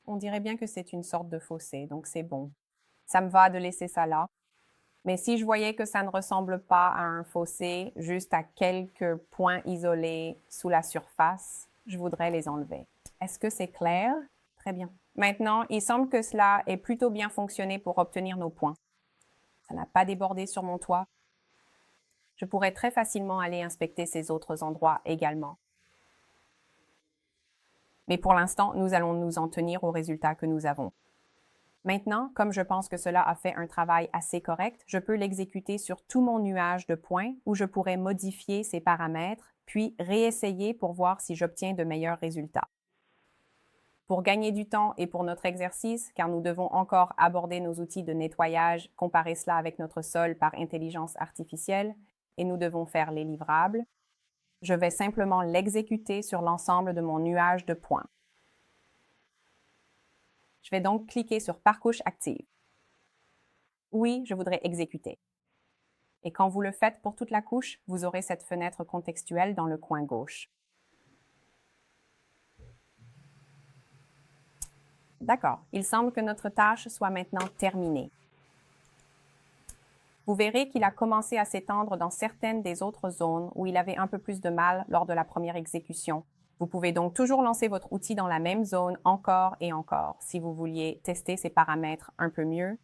Speaker 1: On dirait bien que c'est une sorte de fossé, donc c'est bon. Ça me va de laisser ça là. Mais si je voyais que ça ne ressemble pas à un fossé, juste à quelques points isolés sous la surface, je voudrais les enlever. Est-ce que c'est clair? Très bien. Maintenant, il semble que cela ait plutôt bien fonctionné pour obtenir nos points. Ça n'a pas débordé sur mon toit. Je pourrais très facilement aller inspecter ces autres endroits également. Mais pour l'instant, nous allons nous en tenir aux résultats que nous avons. Maintenant, comme je pense que cela a fait un travail assez correct, je peux l'exécuter sur tout mon nuage de points où je pourrais modifier ces paramètres, puis réessayer pour voir si j'obtiens de meilleurs résultats. Pour gagner du temps et pour notre exercice, car nous devons encore aborder nos outils de nettoyage, comparer cela avec notre sol par intelligence artificielle, et nous devons faire les livrables, je vais simplement l'exécuter sur l'ensemble de mon nuage de points. Je vais donc cliquer sur « Par couche active ». Oui, je voudrais exécuter. Et quand vous le faites pour toute la couche, vous aurez cette fenêtre contextuelle dans le coin gauche. D'accord, il semble que notre tâche soit maintenant terminée. Vous verrez qu'il a commencé à s'étendre dans certaines des autres zones où il avait un peu plus de mal lors de la première exécution. Vous pouvez donc toujours lancer votre outil dans la même zone encore et encore si vous vouliez tester ces paramètres un peu mieux,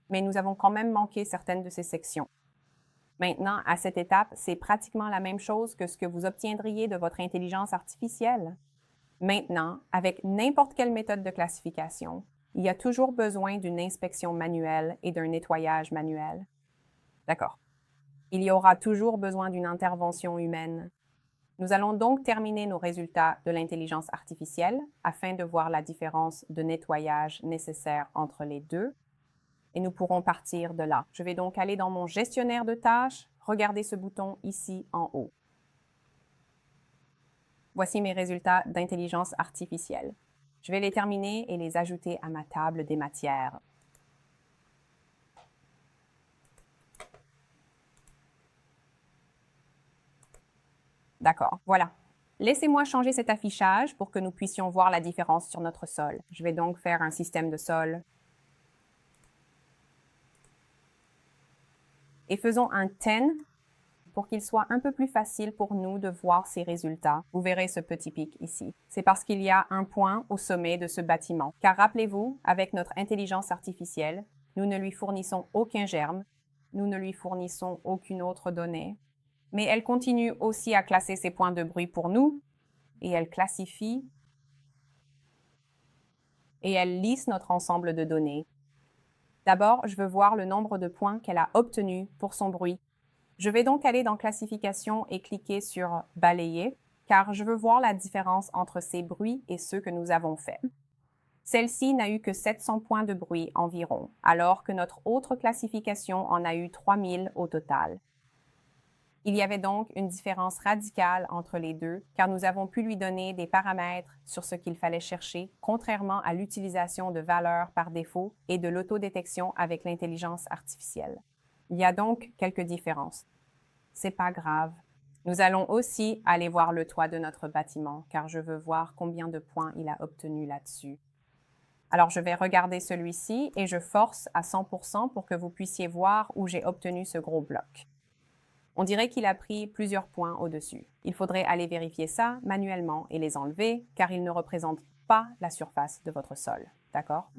Speaker 1: mais nous avons quand même manqué certaines de ces sections. Maintenant, à cette étape, c'est pratiquement la même chose que ce que vous obtiendriez de votre intelligence artificielle. Maintenant, avec n'importe quelle méthode de classification, il y a toujours besoin d'une inspection manuelle et d'un nettoyage manuel. D'accord. Il y aura toujours besoin d'une intervention humaine. Nous allons donc terminer nos résultats de l'intelligence artificielle afin de voir la différence de nettoyage nécessaire entre les deux et nous pourrons partir de là. Je vais donc aller dans mon gestionnaire de tâches, regarder ce bouton ici en haut. Voici mes résultats d'intelligence artificielle. Je vais les terminer et les ajouter à ma table des matières. D'accord, voilà. Laissez-moi changer cet affichage pour que nous puissions voir la différence sur notre sol. Je vais donc faire un système de sol. Et faisons un 10 pour qu'il soit un peu plus facile pour nous de voir ces résultats. Vous verrez ce petit pic ici. C'est parce qu'il y a un point au sommet de ce bâtiment. Car rappelez-vous, avec notre intelligence artificielle, nous ne lui fournissons aucun germe, nous ne lui fournissons aucune autre donnée, mais elle continue aussi à classer ces points de bruit pour nous et elle classifie et elle lisse notre ensemble de données. D'abord, je veux voir le nombre de points qu'elle a obtenus pour son bruit. Je vais donc aller dans Classification et cliquer sur Balayer, car je veux voir la différence entre ces bruits et ceux que nous avons faits. Celle-ci n'a eu que 700 points de bruit environ, alors que notre autre classification en a eu 3000 au total. Il y avait donc une différence radicale entre les deux, car nous avons pu lui donner des paramètres sur ce qu'il fallait chercher, contrairement à l'utilisation de valeurs par défaut et de l'autodétection avec l'intelligence artificielle. Il y a donc quelques différences. C'est pas grave. Nous allons aussi aller voir le toit de notre bâtiment, car je veux voir combien de points il a obtenu là-dessus. Alors, je vais regarder celui-ci et je force à 100% pour que vous puissiez voir où j'ai obtenu ce gros bloc. On dirait qu'il a pris plusieurs points au-dessus. Il faudrait aller vérifier ça manuellement et les enlever, car ils ne représentent pas la surface de votre sol. D'accord?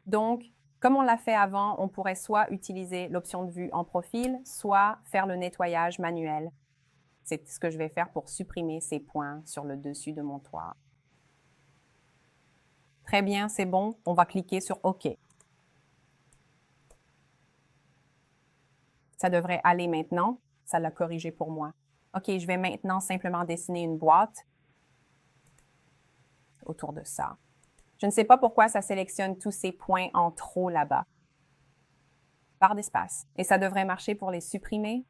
Speaker 1: Donc, comme on l'a fait avant, on pourrait soit utiliser l'option de vue en profil, soit faire le nettoyage manuel. C'est ce que je vais faire pour supprimer ces points sur le dessus de mon toit. Très bien, c'est bon. On va cliquer sur OK. Ça devrait aller maintenant. Ça l'a corrigé pour moi. OK, je vais maintenant simplement dessiner une boîte autour de ça. Je ne sais pas pourquoi ça sélectionne tous ces points en trop là-bas. Barre d'espace. Et ça devrait marcher pour les supprimer.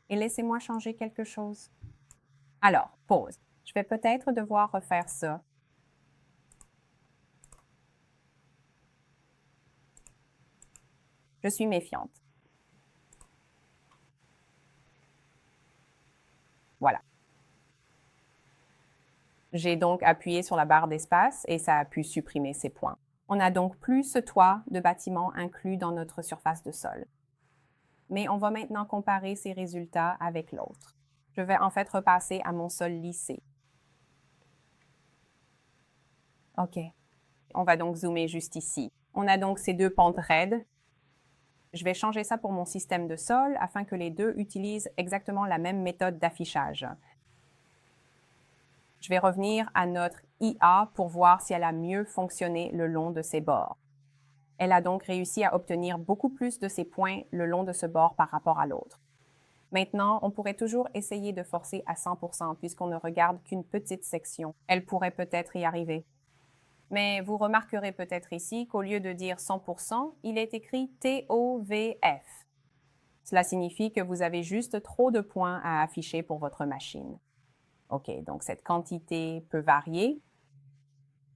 Speaker 1: Et laissez-moi changer quelque chose. Alors, pause. Je vais peut-être devoir refaire ça. Je suis méfiante. Voilà. J'ai donc appuyé sur la barre d'espace et ça a pu supprimer ces points. On n'a donc plus ce toit de bâtiment inclus dans notre surface de sol. Mais on va maintenant comparer ces résultats avec l'autre. Je vais en fait repasser à mon sol lissé. OK. On va donc zoomer juste ici. On a donc ces deux pentes raides. Je vais changer ça pour mon système de sol afin que les deux utilisent exactement la même méthode d'affichage. Je vais revenir à notre IA pour voir si elle a mieux fonctionné le long de ses bords. Elle a donc réussi à obtenir beaucoup plus de ses points le long de ce bord par rapport à l'autre. Maintenant, on pourrait toujours essayer de forcer à 100% puisqu'on ne regarde qu'une petite section. Elle pourrait peut-être y arriver. Mais vous remarquerez peut-être ici qu'au lieu de dire 100%, il est écrit TOVF. Cela signifie que vous avez juste trop de points à afficher pour votre machine. OK, donc cette quantité peut varier,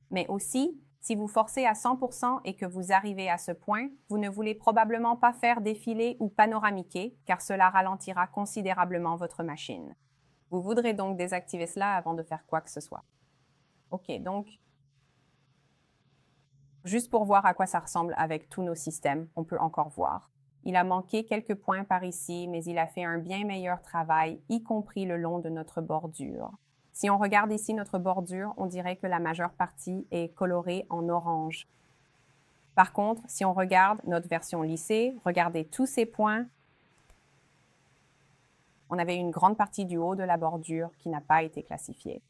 Speaker 1: mais aussi, si vous forcez à 100% et que vous arrivez à ce point, vous ne voulez probablement pas faire défiler ou panoramiquer, car cela ralentira considérablement votre machine. Vous voudrez donc désactiver cela avant de faire quoi que ce soit. OK, donc, juste pour voir à quoi ça ressemble avec tous nos systèmes, on peut encore voir. Il a manqué quelques points par ici, mais il a fait un bien meilleur travail, y compris le long de notre bordure. Si on regarde ici notre bordure, on dirait que la majeure partie est colorée en orange. Par contre, si on regarde notre version lissée, regardez tous ces points. On avait une grande partie du haut de la bordure qui n'a pas été classifiée.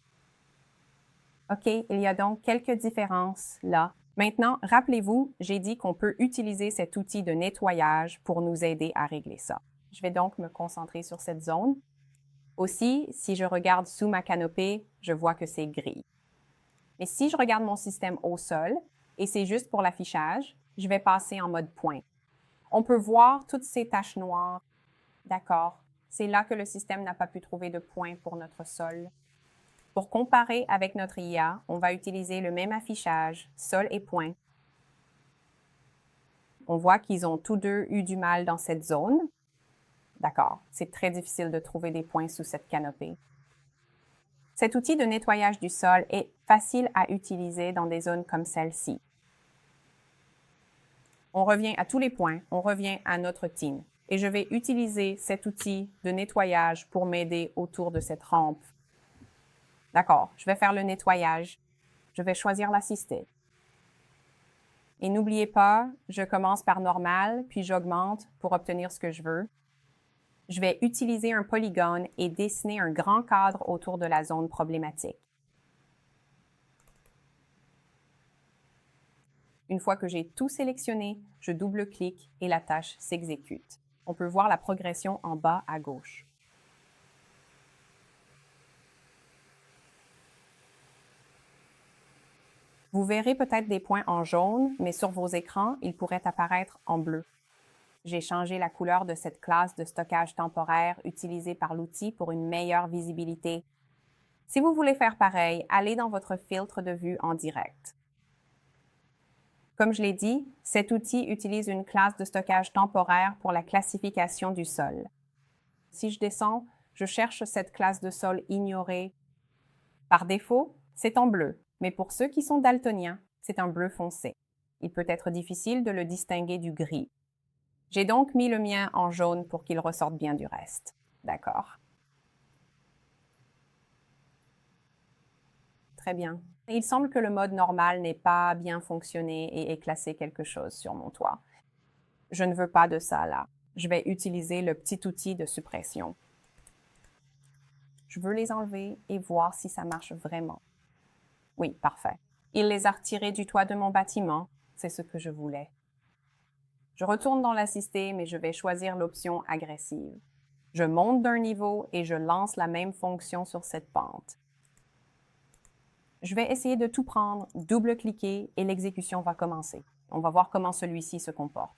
Speaker 1: OK, il y a donc quelques différences là. Maintenant, rappelez-vous, j'ai dit qu'on peut utiliser cet outil de nettoyage pour nous aider à régler ça. Je vais donc me concentrer sur cette zone. Aussi, si je regarde sous ma canopée, je vois que c'est gris. Mais si je regarde mon système au sol, et c'est juste pour l'affichage, je vais passer en mode point. On peut voir toutes ces taches noires. D'accord, c'est là que le système n'a pas pu trouver de points pour notre sol. Pour comparer avec notre IA, on va utiliser le même affichage, sol et point. On voit qu'ils ont tous deux eu du mal dans cette zone. D'accord, c'est très difficile de trouver des points sous cette canopée. Cet outil de nettoyage du sol est facile à utiliser dans des zones comme celle-ci. On revient à tous les points, on revient à notre team. Et je vais utiliser cet outil de nettoyage pour m'aider autour de cette rampe. D'accord, je vais faire le nettoyage. Je vais choisir l'assisté. Et n'oubliez pas, je commence par normal, puis j'augmente pour obtenir ce que je veux. Je vais utiliser un polygone et dessiner un grand cadre autour de la zone problématique. Une fois que j'ai tout sélectionné, je double-clique et la tâche s'exécute. On peut voir la progression en bas à gauche. Vous verrez peut-être des points en jaune, mais sur vos écrans, ils pourraient apparaître en bleu. J'ai changé la couleur de cette classe de stockage temporaire utilisée par l'outil pour une meilleure visibilité. Si vous voulez faire pareil, allez dans votre filtre de vue en direct. Comme je l'ai dit, cet outil utilise une classe de stockage temporaire pour la classification du sol. Si je descends, je cherche cette classe de sol ignorée. Par défaut, c'est en bleu, mais pour ceux qui sont daltoniens, c'est un bleu foncé. Il peut être difficile de le distinguer du gris. J'ai donc mis le mien en jaune pour qu'il ressorte bien du reste. D'accord. Très bien. Il semble que le mode normal n'ait pas bien fonctionné et ait classé quelque chose sur mon toit. Je ne veux pas de ça là. Je vais utiliser le petit outil de suppression. Je veux les enlever et voir si ça marche vraiment. Oui, parfait. Il les a retirés du toit de mon bâtiment. C'est ce que je voulais. Je retourne dans l'assisté, mais je vais choisir l'option agressive. Je monte d'un niveau et je lance la même fonction sur cette pente. Je vais essayer de tout prendre, double-cliquer et l'exécution va commencer. On va voir comment celui-ci se comporte.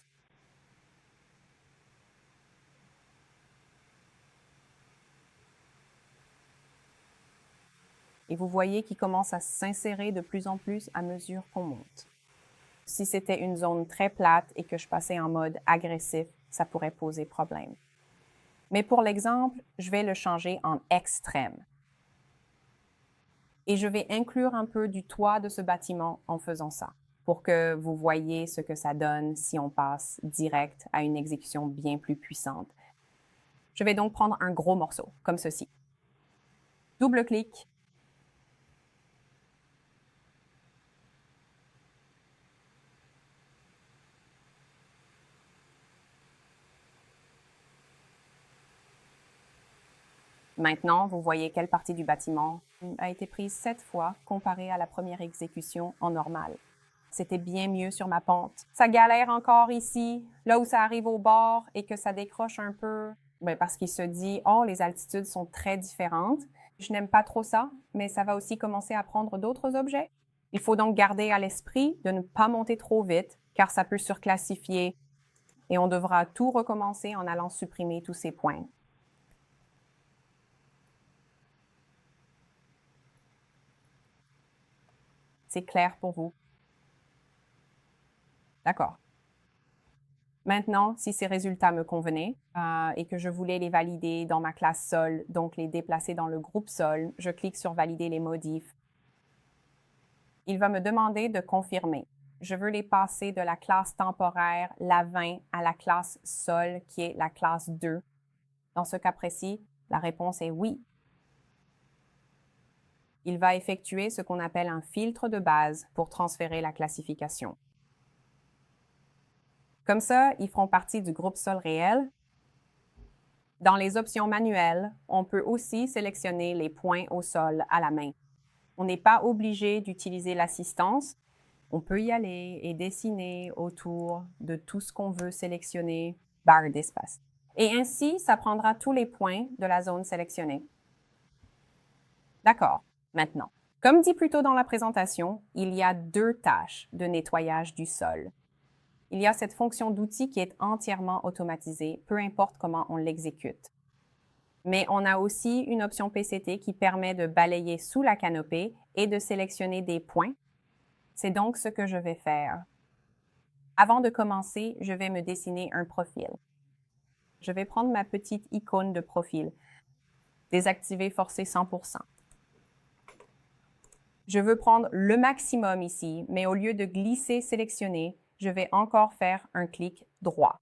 Speaker 1: Et vous voyez qu'il commence à s'insérer de plus en plus à mesure qu'on monte. Si c'était une zone très plate et que je passais en mode agressif, ça pourrait poser problème. Mais pour l'exemple, je vais le changer en extrême. Et je vais inclure un peu du toit de ce bâtiment en faisant ça, pour que vous voyez ce que ça donne si on passe direct à une exécution bien plus puissante. Je vais donc prendre un gros morceau, comme ceci. Double-clic. Maintenant, vous voyez quelle partie du bâtiment a été prise 7 fois comparée à la première exécution en normal. C'était bien mieux sur ma pente. Ça galère encore ici, là où ça arrive au bord et que ça décroche un peu, parce qu'il se dit « Oh, les altitudes sont très différentes. Je n'aime pas trop ça, mais ça va aussi commencer à prendre d'autres objets. » Il faut donc garder à l'esprit de ne pas monter trop vite, car ça peut surclassifier et on devra tout recommencer en allant supprimer tous ces points. C'est clair pour vous? D'accord. Maintenant, si ces résultats me convenaient et que je voulais les valider dans ma classe sol, donc les déplacer dans le groupe sol, je clique sur Valider les modifs. Il va me demander de confirmer. Je veux les passer de la classe temporaire, la 20, à la classe sol, qui est la classe 2. Dans ce cas précis, la réponse est oui. Il va effectuer ce qu'on appelle un filtre de base pour transférer la classification. Comme ça, ils feront partie du groupe sol réel. Dans les options manuelles, on peut aussi sélectionner les points au sol à la main. On n'est pas obligé d'utiliser l'assistance. On peut y aller et dessiner autour de tout ce qu'on veut sélectionner, barre d'espace. Et ainsi, ça prendra tous les points de la zone sélectionnée. D'accord, maintenant. Comme dit plus tôt dans la présentation, il y a 2 tâches de nettoyage du sol. Il y a cette fonction d'outil qui est entièrement automatisée, peu importe comment on l'exécute. Mais on a aussi une option PCT qui permet de balayer sous la canopée et de sélectionner des points. C'est donc ce que je vais faire. Avant de commencer, je vais me dessiner un profil. Je vais prendre ma petite icône de profil. Désactiver forcé 100%. Je veux prendre le maximum ici, mais au lieu de glisser sélectionner, je vais encore faire un clic droit.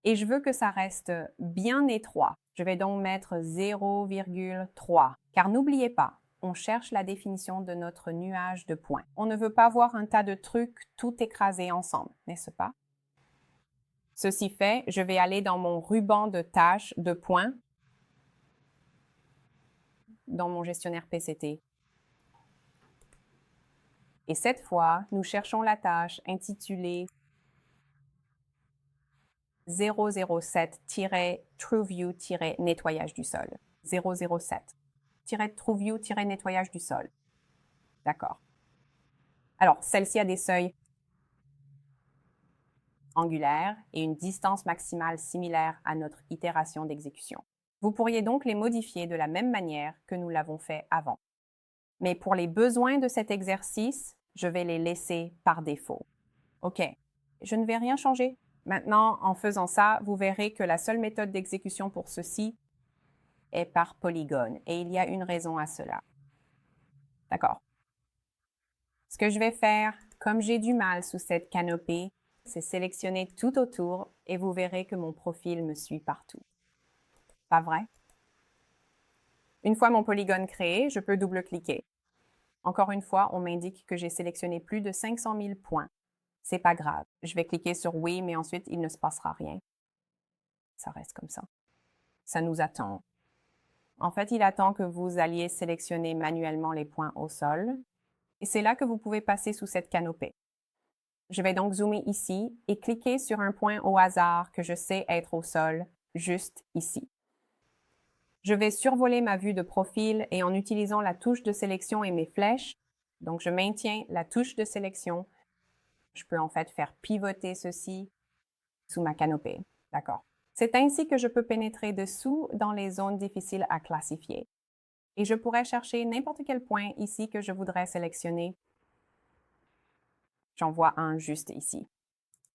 Speaker 1: Et je veux que ça reste bien étroit. Je vais donc mettre 0,3. Car n'oubliez pas, on cherche la définition de notre nuage de points. On ne veut pas voir un tas de trucs tout écrasés ensemble, n'est-ce pas? Ceci fait, je vais aller dans mon ruban de tâches de points dans mon gestionnaire PCT. Et cette fois, nous cherchons la tâche intitulée 007-TrueView-nettoyage du sol. 007-TrueView-nettoyage du sol. D'accord. Alors, celle-ci a des seuils angulaires et une distance maximale similaire à notre itération d'exécution. Vous pourriez donc les modifier de la même manière que nous l'avons fait avant. Mais pour les besoins de cet exercice, je vais les laisser par défaut. OK, je ne vais rien changer. Maintenant, en faisant ça, vous verrez que la seule méthode d'exécution pour ceci est par polygone, et il y a une raison à cela. D'accord. Ce que je vais faire, comme j'ai du mal sous cette canopée, c'est sélectionner tout autour et vous verrez que mon profil me suit partout. Pas vrai? Une fois mon polygone créé, je peux double-cliquer. Encore une fois, on m'indique que j'ai sélectionné plus de 500 000 points. C'est pas grave. Je vais cliquer sur oui, mais ensuite, il ne se passera rien. Ça reste comme ça. Ça nous attend. En fait, il attend que vous alliez sélectionner manuellement les points au sol. Et c'est là que vous pouvez passer sous cette canopée. Je vais donc zoomer ici et cliquer sur un point au hasard que je sais être au sol, juste ici. Je vais survoler ma vue de profil et en utilisant la touche de sélection et mes flèches, donc je maintiens la touche de sélection, je peux en fait faire pivoter ceci sous ma canopée. D'accord. C'est ainsi que je peux pénétrer dessous dans les zones difficiles à classifier. Et je pourrais chercher n'importe quel point ici que je voudrais sélectionner. J'en vois un juste ici.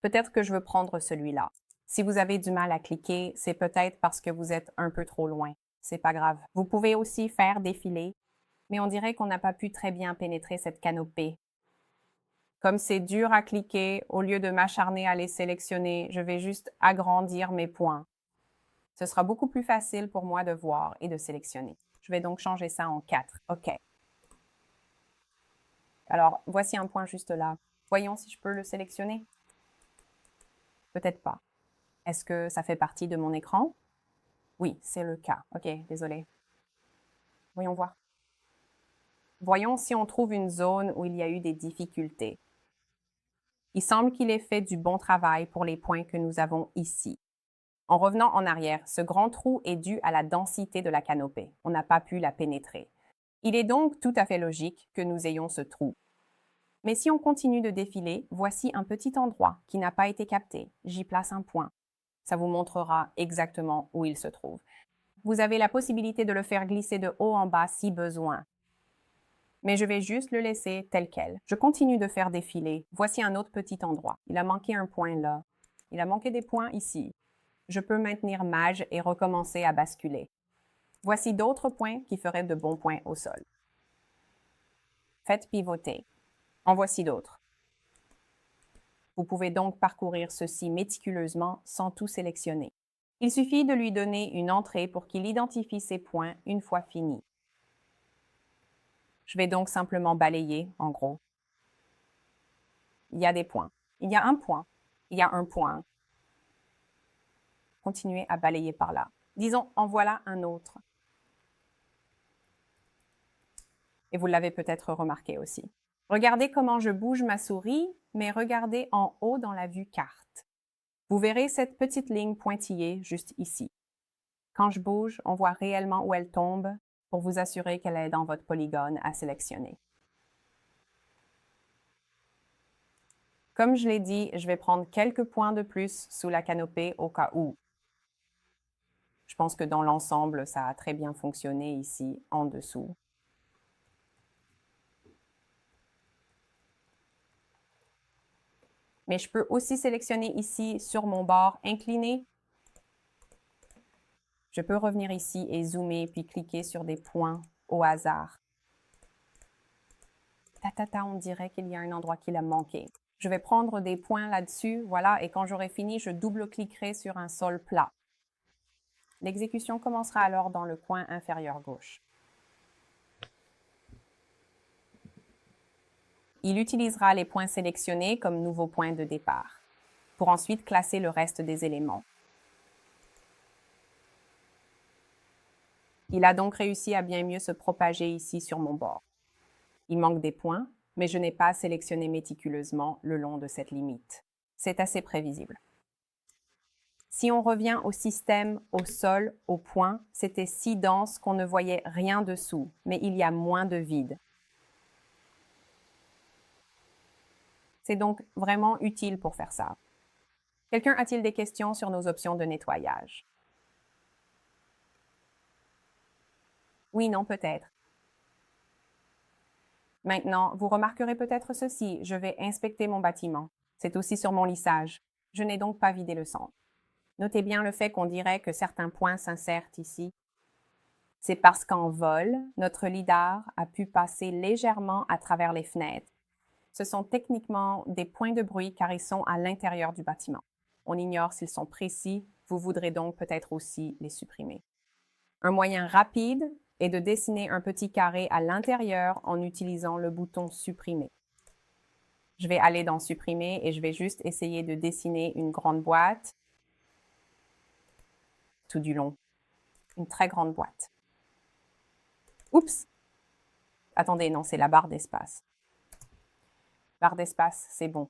Speaker 1: Peut-être que je veux prendre celui-là. Si vous avez du mal à cliquer, c'est peut-être parce que vous êtes un peu trop loin. C'est pas grave. Vous pouvez aussi faire défiler, mais on dirait qu'on n'a pas pu très bien pénétrer cette canopée. Comme c'est dur à cliquer, au lieu de m'acharner à les sélectionner, je vais juste agrandir mes points. Ce sera beaucoup plus facile pour moi de voir et de sélectionner. Je vais donc changer ça en 4. OK. Alors, voici un point juste là. Voyons si je peux le sélectionner. Peut-être pas. Est-ce que ça fait partie de mon écran? Oui, c'est le cas. OK, désolé. Voyons voir. Voyons si on trouve une zone où il y a eu des difficultés. Il semble qu'il ait fait du bon travail pour les points que nous avons ici. En revenant en arrière, ce grand trou est dû à la densité de la canopée. On n'a pas pu la pénétrer. Il est donc tout à fait logique que nous ayons ce trou. Mais si on continue de défiler, voici un petit endroit qui n'a pas été capté. J'y place un point. Ça vous montrera exactement où il se trouve. Vous avez la possibilité de le faire glisser de haut en bas si besoin. Mais je vais juste le laisser tel quel. Je continue de faire défiler. Voici un autre petit endroit. Il a manqué un point là. Il a manqué des points ici. Je peux maintenir Maj et recommencer à basculer. Voici d'autres points qui feraient de bons points au sol. Faites pivoter. En voici d'autres. Vous pouvez donc parcourir ceci méticuleusement sans tout sélectionner. Il suffit de lui donner une entrée pour qu'il identifie ses points une fois fini. Je vais donc simplement balayer, en gros. Il y a des points. Il y a un point. Il y a un point. Continuez à balayer par là. Disons, en voilà un autre. Et vous l'avez peut-être remarqué aussi. Regardez comment je bouge ma souris, mais regardez en haut dans la vue carte. Vous verrez cette petite ligne pointillée juste ici. Quand je bouge, on voit réellement où elle tombe pour vous assurer qu'elle est dans votre polygone à sélectionner. Comme je l'ai dit, je vais prendre quelques points de plus sous la canopée au cas où. Je pense que dans l'ensemble, ça a très bien fonctionné ici, en dessous. Mais je peux aussi sélectionner ici sur mon bord incliné. Je peux revenir ici et zoomer puis cliquer sur des points au hasard. On dirait qu'il y a un endroit qui a manqué. Je vais prendre des points là-dessus, voilà, et quand j'aurai fini, je double-cliquerai sur un sol plat. L'exécution commencera alors dans le coin inférieur gauche. Il utilisera les points sélectionnés comme nouveaux points de départ. pour ensuite classer le reste des éléments. Il a donc réussi à bien mieux se propager ici sur mon bord. Il manque des points, mais je n'ai pas sélectionné méticuleusement le long de cette limite. C'est assez prévisible. Si on revient au système, au sol, au point, c'était si dense qu'on ne voyait rien dessous, mais il y a moins de vide. C'est donc vraiment utile pour faire ça. Quelqu'un a-t-il des questions sur nos options de nettoyage? Oui, non, peut-être. Maintenant, vous remarquerez peut-être ceci, je vais inspecter mon bâtiment. C'est aussi sur mon lissage. Je n'ai donc pas vidé le centre. Notez bien le fait qu'on dirait que certains points s'insèrent ici. C'est parce qu'en vol, notre lidar a pu passer légèrement à travers les fenêtres. Ce sont techniquement des points de bruit car ils sont à l'intérieur du bâtiment. On ignore s'ils sont précis, vous voudrez donc peut-être aussi les supprimer. Un moyen rapide est de dessiner un petit carré à l'intérieur en utilisant le bouton Supprimer. Je vais aller dans Supprimer et je vais juste essayer de dessiner une grande boîte tout du long. Une très grande boîte. Oups! Attendez, non, c'est la barre d'espace. Barre d'espace, c'est bon.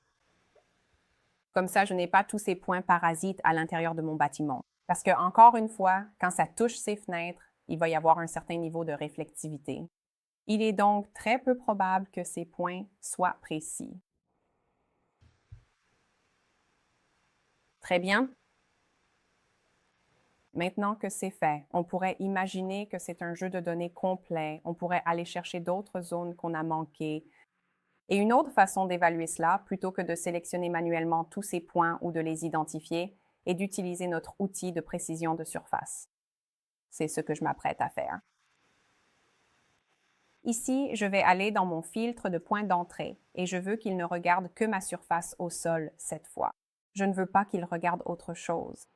Speaker 1: Comme ça, je n'ai pas tous ces points parasites à l'intérieur de mon bâtiment. Parce que, encore une fois, quand ça touche ces fenêtres, il va y avoir un certain niveau de réflectivité. Il est donc très peu probable que ces points soient précis. Très bien. Maintenant que c'est fait, on pourrait imaginer que c'est un jeu de données complet. On pourrait aller chercher d'autres zones qu'on a manquées. Et une autre façon d'évaluer cela, plutôt que de sélectionner manuellement tous ces points ou de les identifier, est d'utiliser notre outil de précision de surface. C'est ce que je m'apprête à faire. Ici, je vais aller dans mon filtre de point d'entrée et je veux qu'il ne regarde que ma surface au sol cette fois. Je ne veux pas qu'il regarde autre chose.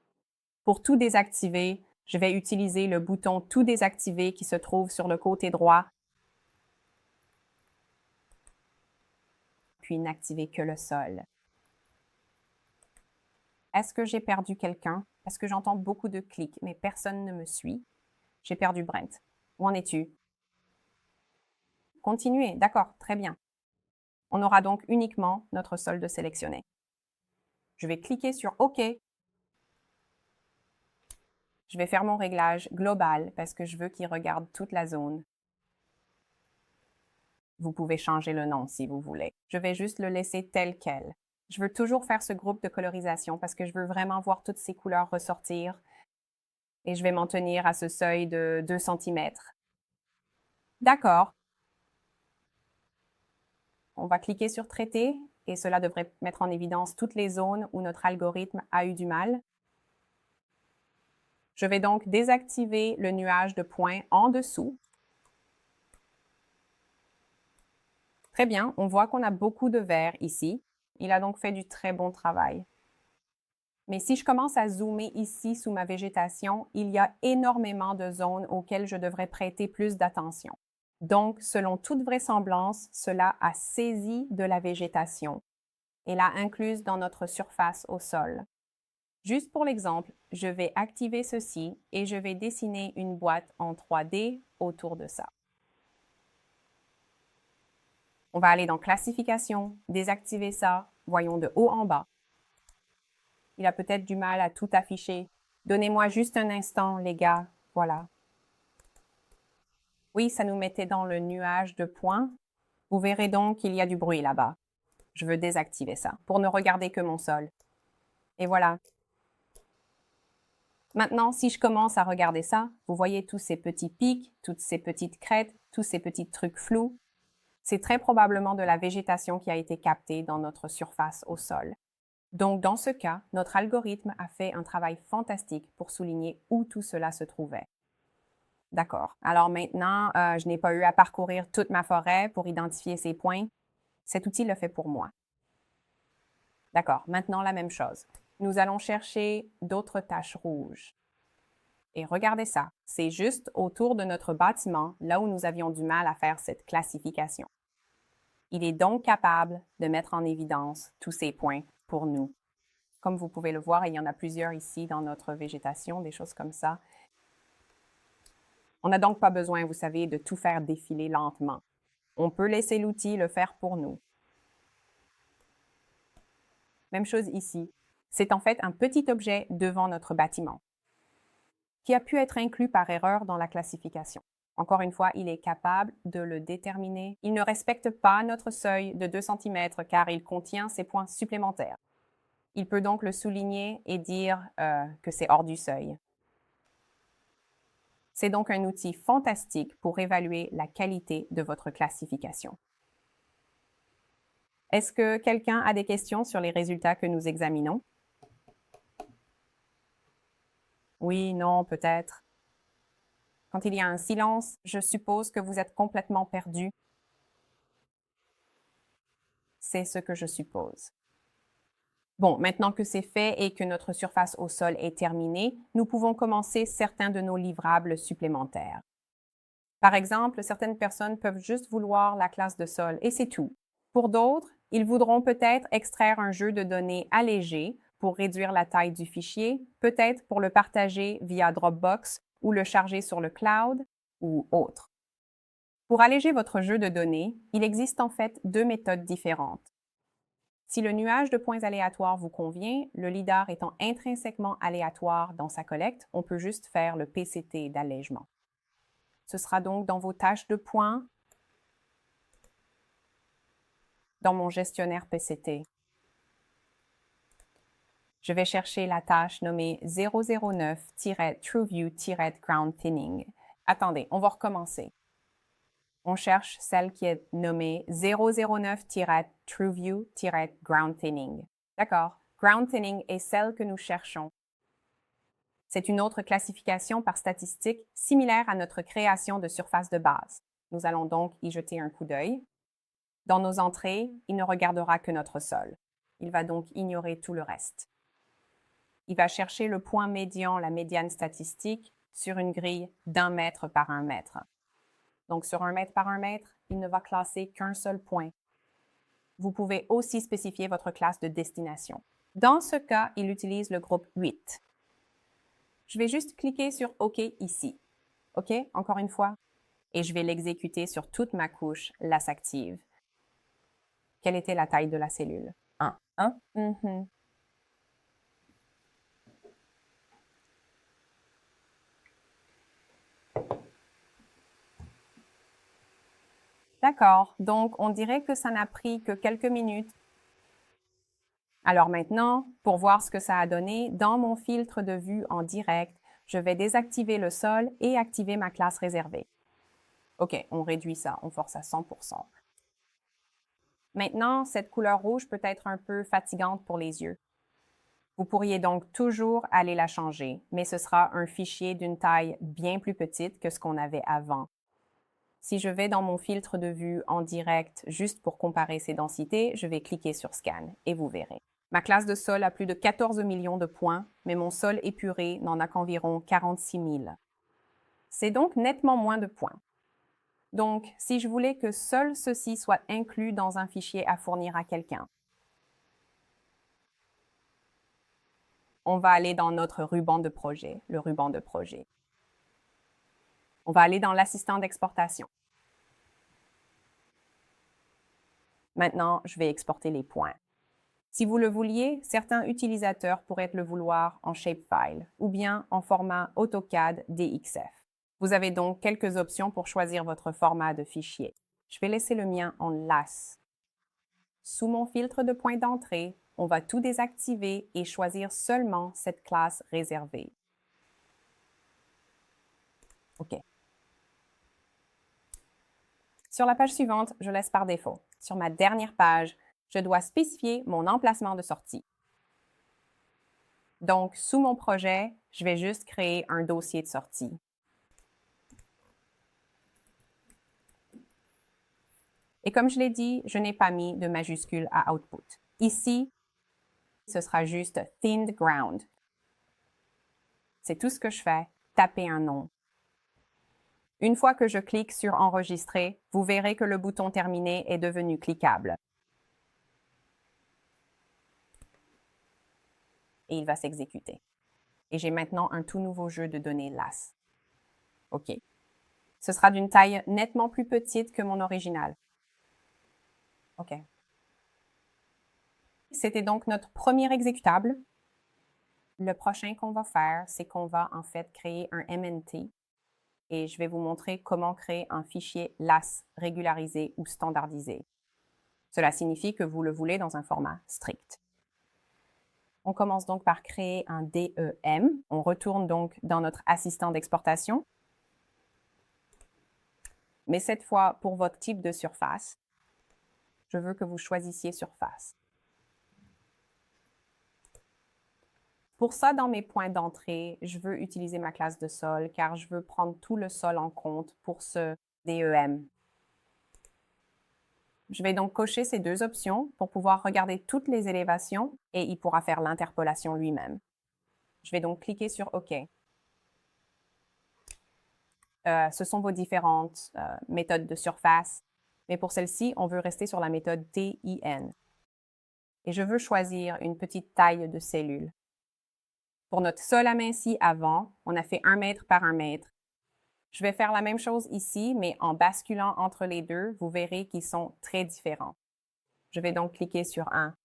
Speaker 1: Pour tout désactiver, je vais utiliser le bouton Tout désactiver qui se trouve sur le côté droit, puis n'activer que le sol. Est-ce que j'ai perdu quelqu'un? Est-ce que j'entends beaucoup de clics, mais personne ne me suit? J'ai perdu Brent. Où en es-tu? Continuez, d'accord, très bien. On aura donc uniquement notre solde sélectionné. Je vais cliquer sur OK. Je vais faire mon réglage global parce que je veux qu'il regarde toute la zone. Vous pouvez changer le nom si vous voulez. Je vais juste le laisser tel quel. Je veux toujours faire ce groupe de colorisation parce que je veux vraiment voir toutes ces couleurs ressortir. Et je vais m'en tenir à ce seuil de 2 cm. D'accord. On va cliquer sur Traiter et cela devrait mettre en évidence toutes les zones où notre algorithme a eu du mal. Je vais donc désactiver le nuage de points en dessous. Très bien, on voit qu'on a beaucoup de vert ici. Il a donc fait du très bon travail. Mais si je commence à zoomer ici sous ma végétation, il y a énormément de zones auxquelles je devrais prêter plus d'attention. Donc, selon toute vraisemblance, cela a saisi de la végétation et l'a incluse dans notre surface au sol. Juste pour l'exemple, je vais activer ceci et je vais dessiner une boîte en 3D autour de ça. On va aller dans Classification, désactiver ça, voyons de haut en bas. Il a peut-être du mal à tout afficher. Donnez-moi juste un instant, les gars. Voilà. Oui, ça nous mettait dans le nuage de points. Vous verrez donc qu'il y a du bruit là-bas. Je veux désactiver ça pour ne regarder que mon sol. Et voilà. Maintenant, si je commence à regarder ça, vous voyez tous ces petits pics, toutes ces petites crêtes, tous ces petits trucs flous. C'est très probablement de la végétation qui a été captée dans notre surface au sol. Donc, dans ce cas, notre algorithme a fait un travail fantastique pour souligner où tout cela se trouvait. D'accord. Alors maintenant, je n'ai pas eu à parcourir toute ma forêt pour identifier ces points. Cet outil le fait pour moi. D'accord. Maintenant, la même chose. Nous allons chercher d'autres taches rouges. Et regardez ça, c'est juste autour de notre bâtiment, là où nous avions du mal à faire cette classification. Il est donc capable de mettre en évidence tous ces points pour nous. Comme vous pouvez le voir, il y en a plusieurs ici dans notre végétation, des choses comme ça. On n'a donc pas besoin, vous savez, de tout faire défiler lentement. On peut laisser l'outil le faire pour nous. Même chose ici. C'est en fait un petit objet devant notre bâtiment qui a pu être inclus par erreur dans la classification. Encore une fois, il est capable de le déterminer. Il ne respecte pas notre seuil de 2 cm car il contient ces points supplémentaires. Il peut donc le souligner et dire que c'est hors du seuil. C'est donc un outil fantastique pour évaluer la qualité de votre classification. Est-ce que quelqu'un a des questions sur les résultats que nous examinons? Oui, non, peut-être. Quand il y a un silence, je suppose que vous êtes complètement perdu. C'est ce que je suppose. Bon, maintenant que c'est fait et que notre surface au sol est terminée, nous pouvons commencer certains de nos livrables supplémentaires. Par exemple, certaines personnes peuvent juste vouloir la classe de sol et c'est tout. Pour d'autres, ils voudront peut-être extraire un jeu de données allégé pour réduire la taille du fichier, peut-être pour le partager via Dropbox ou le charger sur le cloud ou autre. Pour alléger votre jeu de données, il existe en fait 2 méthodes différentes. Si le nuage de points aléatoires vous convient, le LIDAR étant intrinsèquement aléatoire dans sa collecte, on peut juste faire le PCT d'allègement. Ce sera donc dans vos tâches de points, dans mon gestionnaire PCT. Je vais chercher la tâche nommée 009-TrueView-Ground Thinning. Attendez, on va recommencer. On cherche celle qui est nommée 009-TrueView-Ground Thinning. D'accord, Ground Thinning est celle que nous cherchons. C'est une autre classification par statistique similaire à notre création de surface de base. Nous allons donc y jeter un coup d'œil. Dans nos entrées, il ne regardera que notre sol. Il va donc ignorer tout le reste. Il va chercher le point médian, la médiane statistique, sur une grille d'1 mètre par 1 mètre. Donc, sur 1 mètre par 1 mètre, il ne va classer qu'un seul point. Vous pouvez aussi spécifier votre classe de destination. Dans ce cas, il utilise le groupe 8. Je vais juste cliquer sur OK ici. OK, encore une fois. Et je vais l'exécuter sur toute ma couche LAS active. Quelle était la taille de la cellule? 1. 1? D'accord, donc on dirait que ça n'a pris que quelques minutes. Alors maintenant, pour voir ce que ça a donné, dans mon filtre de vue en direct, je vais désactiver le sol et activer ma classe réservée. OK, on réduit ça, on force à 100%. Maintenant, cette couleur rouge peut être un peu fatigante pour les yeux. Vous pourriez donc toujours aller la changer, mais ce sera un fichier d'une taille bien plus petite que ce qu'on avait avant. Si je vais dans mon filtre de vue en direct juste pour comparer ces densités, je vais cliquer sur Scan et vous verrez. Ma classe de sol a plus de 14 millions de points, mais mon sol épuré n'en a qu'environ 46 000. C'est donc nettement moins de points. Donc, si je voulais que seul ceci soit inclus dans un fichier à fournir à quelqu'un, on va aller dans notre ruban de projet, le ruban de projet. On va aller dans l'assistant d'exportation. Maintenant, je vais exporter les points. Si vous le vouliez, certains utilisateurs pourraient le vouloir en shapefile ou bien en format AutoCAD DXF. Vous avez donc quelques options pour choisir votre format de fichier. Je vais laisser le mien en LAS. Sous mon filtre de point d'entrée, on va tout désactiver et choisir seulement cette classe réservée. OK. Sur la page suivante, je laisse par défaut. Sur ma dernière page, je dois spécifier mon emplacement de sortie. Donc, sous mon projet, je vais juste créer un dossier de sortie. Et comme je l'ai dit, je n'ai pas mis de majuscule à output. Ici, ce sera juste thinned ground. C'est tout ce que je fais, taper un nom. Une fois que je clique sur enregistrer, vous verrez que le bouton terminé est devenu cliquable. et il va s'exécuter. Et j'ai maintenant un tout nouveau jeu de données LAS. OK. Ce sera d'une taille nettement plus petite que mon original. OK. C'était donc notre premier exécutable. Le prochain qu'on va faire, c'est qu'on va en fait créer un MNT et je vais vous montrer comment créer un fichier LAS régularisé ou standardisé. Cela signifie que vous le voulez dans un format strict. On commence donc par créer un DEM. On retourne donc dans notre assistant d'exportation. Mais cette fois, pour votre type de surface, je veux que vous choisissiez surface. Pour ça, dans mes points d'entrée, je veux utiliser ma classe de sol car je veux prendre tout le sol en compte pour ce DEM. Je vais donc cocher ces deux options pour pouvoir regarder toutes les élévations et il pourra faire l'interpolation lui-même. Je vais donc cliquer sur OK. Ce sont vos différentes méthodes de surface, mais pour celle-ci, on veut rester sur la méthode TIN. Et je veux choisir une petite taille de cellule. Pour notre sol aminci avant, on a fait 1 mètre par 1 mètre. Je vais faire la même chose ici, mais en basculant entre les deux, vous verrez qu'ils sont très différents. Je vais donc cliquer sur 1.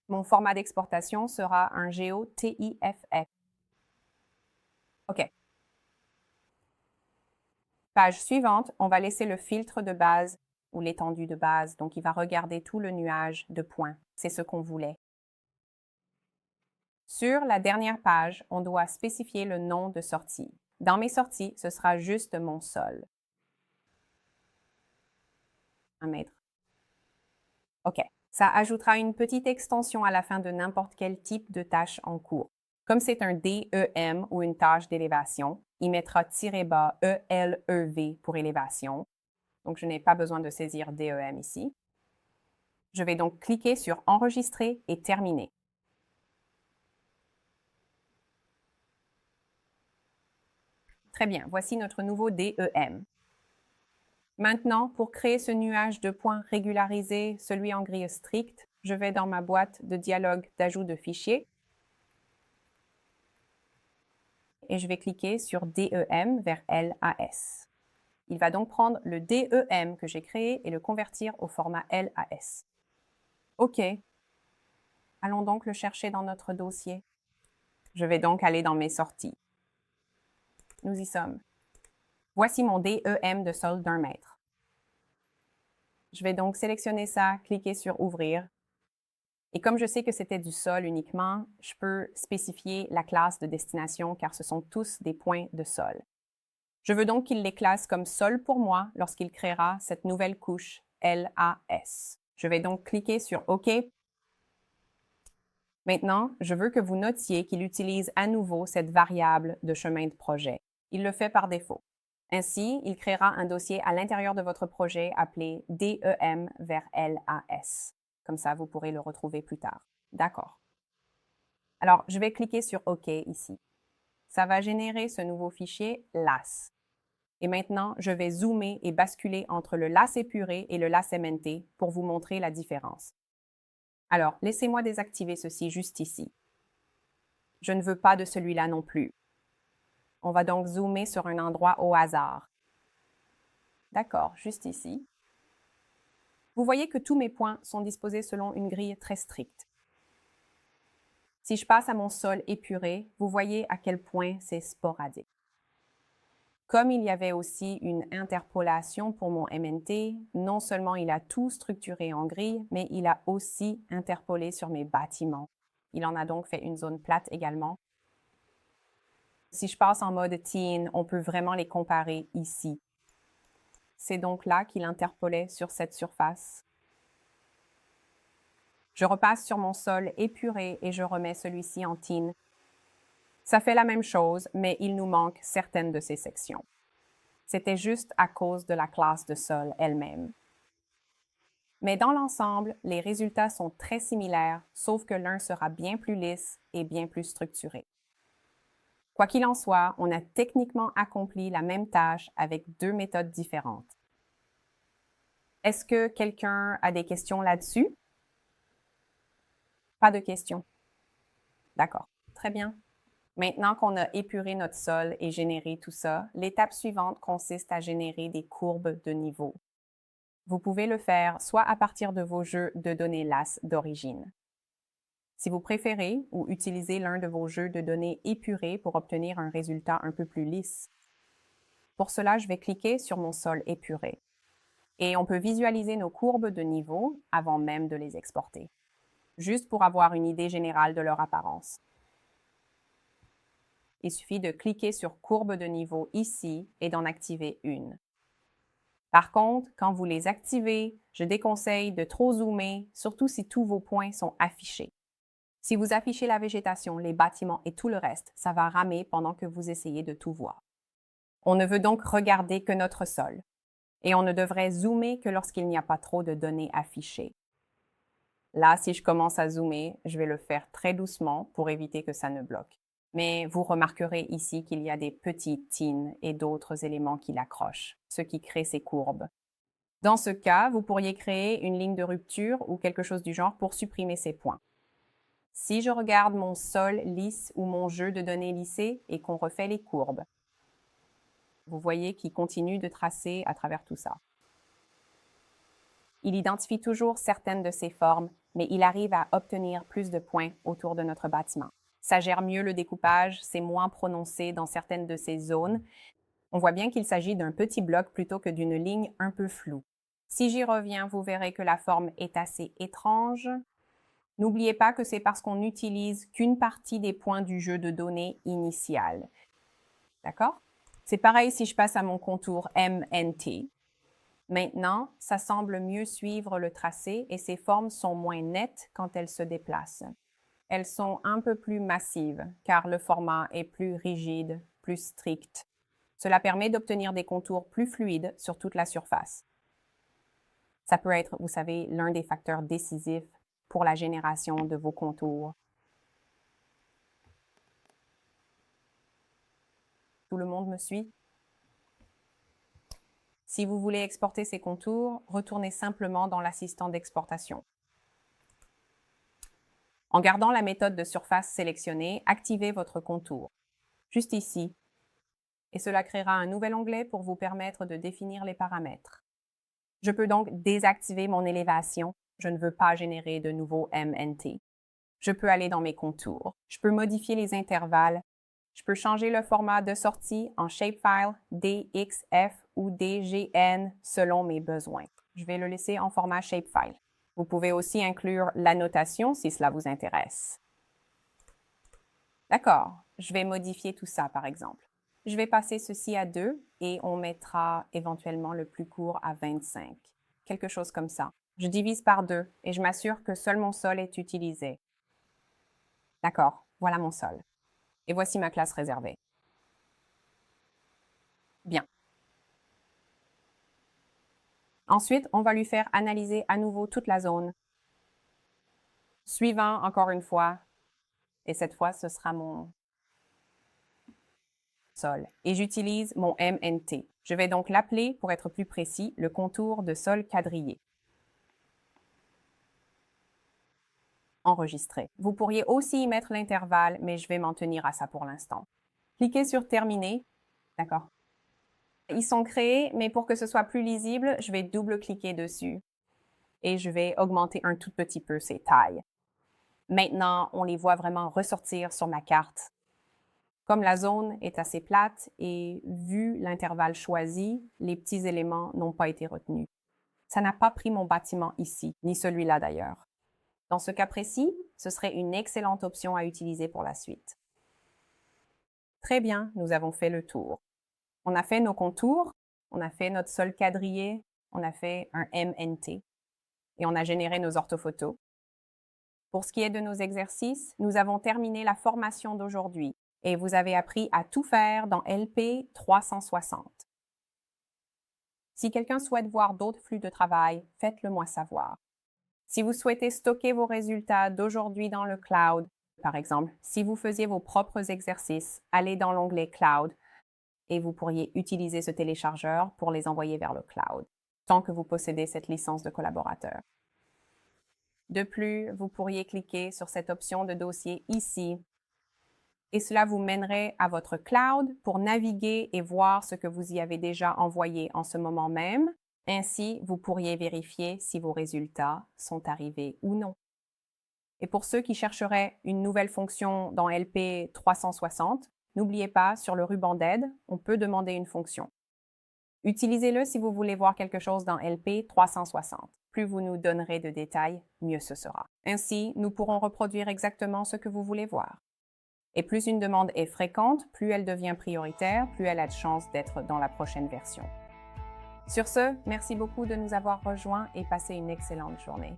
Speaker 1: Mon format d'exportation sera un GeoTIFF. OK. Page suivante, on va laisser le filtre de base ou l'étendue de base. Donc, il va regarder tout le nuage de points. C'est ce qu'on voulait. Sur la dernière page, on doit spécifier le nom de sortie. Dans mes sorties, ce sera juste mon sol. 1 mètre. OK. Ça ajoutera une petite extension à la fin de n'importe quel type de tâche en cours. Comme c'est un DEM ou une tâche d'élévation, il mettra -bas ELEV pour élévation. Donc, je n'ai pas besoin de saisir DEM ici. Je vais donc cliquer sur Enregistrer et Terminer. Très bien, voici notre nouveau DEM. Maintenant, pour créer ce nuage de points régularisé, celui en grille stricte, je vais dans ma boîte de dialogue d'ajout de fichiers et je vais cliquer sur DEM vers LAS. Il va donc prendre le DEM que j'ai créé et le convertir au format LAS. OK. Allons donc le chercher dans notre dossier. Je vais donc aller dans mes sorties. Nous y sommes. Voici mon DEM de sol d'1 mètre. Je vais donc sélectionner ça, cliquer sur Ouvrir. Et comme je sais que c'était du sol uniquement, je peux spécifier la classe de destination car ce sont tous des points de sol. Je veux donc qu'il les classe comme sol pour moi lorsqu'il créera cette nouvelle couche LAS. Je vais donc cliquer sur OK. Maintenant, je veux que vous notiez qu'il utilise à nouveau cette variable de chemin de projet. Il le fait par défaut. Ainsi, il créera un dossier à l'intérieur de votre projet appelé DEM vers LAS. Comme ça, vous pourrez le retrouver plus tard. D'accord. Alors, je vais cliquer sur OK ici. Ça va générer ce nouveau fichier LAS. Et maintenant, je vais zoomer et basculer entre le LAS épuré et le LAS MNT pour vous montrer la différence. Alors, laissez-moi désactiver ceci juste ici. Je ne veux pas de celui-là non plus. On va donc zoomer sur un endroit au hasard. D'accord, juste ici. Vous voyez que tous mes points sont disposés selon une grille très stricte. Si je passe à mon sol épuré, vous voyez à quel point c'est sporadique. Comme il y avait aussi une interpolation pour mon MNT, non seulement il a tout structuré en grille, mais il a aussi interpolé sur mes bâtiments. Il en a donc fait une zone plate également. Si je passe en mode Teen, on peut vraiment les comparer ici. C'est donc là qu'il interpolait sur cette surface. Je repasse sur mon sol épuré et je remets celui-ci en Teen. Ça fait la même chose, mais il nous manque certaines de ces sections. C'était juste à cause de la classe de sol elle-même. Mais dans l'ensemble, les résultats sont très similaires, sauf que l'un sera bien plus lisse et bien plus structuré. Quoi qu'il en soit, on a techniquement accompli la même tâche avec deux méthodes différentes. Est-ce que quelqu'un a des questions là-dessus? Pas de questions. D'accord, très bien. Maintenant qu'on a épuré notre sol et généré tout ça, l'étape suivante consiste à générer des courbes de niveau. Vous pouvez le faire soit à partir de vos jeux de données LAS d'origine. Si vous préférez, ou utilisez l'un de vos jeux de données épurés pour obtenir un résultat un peu plus lisse. Pour cela, je vais cliquer sur mon sol épuré. Et on peut visualiser nos courbes de niveau avant même de les exporter, juste pour avoir une idée générale de leur apparence. Il suffit de cliquer sur courbe de niveau ici et d'en activer une. Par contre, quand vous les activez, je déconseille de trop zoomer, surtout si tous vos points sont affichés. Si vous affichez la végétation, les bâtiments et tout le reste, ça va ramer pendant que vous essayez de tout voir. On ne veut donc regarder que notre sol. Et on ne devrait zoomer que lorsqu'il n'y a pas trop de données affichées. Là, si je commence à zoomer, je vais le faire très doucement pour éviter que ça ne bloque. Mais vous remarquerez ici qu'il y a des petits tins et d'autres éléments qui l'accrochent, ce qui crée ces courbes. Dans ce cas, vous pourriez créer une ligne de rupture ou quelque chose du genre pour supprimer ces points. Si je regarde mon sol lisse ou mon jeu de données lissé et qu'on refait les courbes, vous voyez qu'il continue de tracer à travers tout ça. Il identifie toujours certaines de ces formes, mais il arrive à obtenir plus de points autour de notre bâtiment. Ça gère mieux le découpage, c'est moins prononcé dans certaines de ces zones. On voit bien qu'il s'agit d'un petit bloc plutôt que d'une ligne un peu floue. Si j'y reviens, vous verrez que la forme est assez étrange. N'oubliez pas que c'est parce qu'on n'utilise qu'une partie des points du jeu de données initial. D'accord? C'est pareil si je passe à mon contour MNT. Maintenant, ça semble mieux suivre le tracé et ces formes sont moins nettes quand elles se déplacent. Elles sont un peu plus massives car le format est plus rigide, plus strict. Cela permet d'obtenir des contours plus fluides sur toute la surface. Ça peut être, vous savez, l'un des facteurs décisifs pour la génération de vos contours. Tout le monde me suit? Si vous voulez exporter ces contours, retournez simplement dans l'assistant d'exportation. En gardant la méthode de surface sélectionnée, activez votre contour, juste ici, et cela créera un nouvel onglet pour vous permettre de définir les paramètres. Je peux donc désactiver mon élévation. Je ne veux pas générer de nouveaux MNT. Je peux aller dans mes contours. Je peux modifier les intervalles. Je peux changer le format de sortie en shapefile, DXF ou DGN selon mes besoins. Je vais le laisser en format shapefile. Vous pouvez aussi inclure l'annotation si cela vous intéresse. D'accord, je vais modifier tout ça par exemple. Je vais passer ceci à 2 et on mettra éventuellement le plus court à 25. Quelque chose comme ça. Je divise par 2 et je m'assure que seul mon sol est utilisé. D'accord, voilà mon sol. Et voici ma classe réservée. Bien. Ensuite, on va lui faire analyser à nouveau toute la zone. Suivant, encore une fois, et cette fois, ce sera mon sol. Et j'utilise mon MNT. Je vais donc l'appeler, pour être plus précis, le contour de sol quadrillé. Enregistrer. Vous pourriez aussi y mettre l'intervalle, mais je vais m'en tenir à ça pour l'instant. Cliquez sur Terminer. D'accord. Ils sont créés, mais pour que ce soit plus lisible, je vais double-cliquer dessus et je vais augmenter un tout petit peu ces tailles. Maintenant, on les voit vraiment ressortir sur ma carte. Comme la zone est assez plate et vu l'intervalle choisi, les petits éléments n'ont pas été retenus. Ça n'a pas pris mon bâtiment ici, ni celui-là d'ailleurs. Dans ce cas précis, ce serait une excellente option à utiliser pour la suite. Très bien, nous avons fait le tour. On a fait nos contours, on a fait notre sol quadrillé, on a fait un MNT et on a généré nos orthophotos. Pour ce qui est de nos exercices, nous avons terminé la formation d'aujourd'hui et vous avez appris à tout faire dans LP 360. Si quelqu'un souhaite voir d'autres flux de travail, faites-le moi savoir. Si vous souhaitez stocker vos résultats d'aujourd'hui dans le cloud, par exemple, si vous faisiez vos propres exercices, allez dans l'onglet Cloud et vous pourriez utiliser ce téléchargeur pour les envoyer vers le cloud, tant que vous possédez cette licence de collaborateur. De plus, vous pourriez cliquer sur cette option de dossier ici et cela vous mènerait à votre cloud pour naviguer et voir ce que vous y avez déjà envoyé en ce moment même. Ainsi, vous pourriez vérifier si vos résultats sont arrivés ou non. Et pour ceux qui chercheraient une nouvelle fonction dans LP 360, n'oubliez pas, sur le ruban d'aide, on peut demander une fonction. Utilisez-le si vous voulez voir quelque chose dans LP 360. Plus vous nous donnerez de détails, mieux ce sera. Ainsi, nous pourrons reproduire exactement ce que vous voulez voir. Et plus une demande est fréquente, plus elle devient prioritaire, plus elle a de chances d'être dans la prochaine version. Sur ce, merci beaucoup de nous avoir rejoints et passez une excellente journée.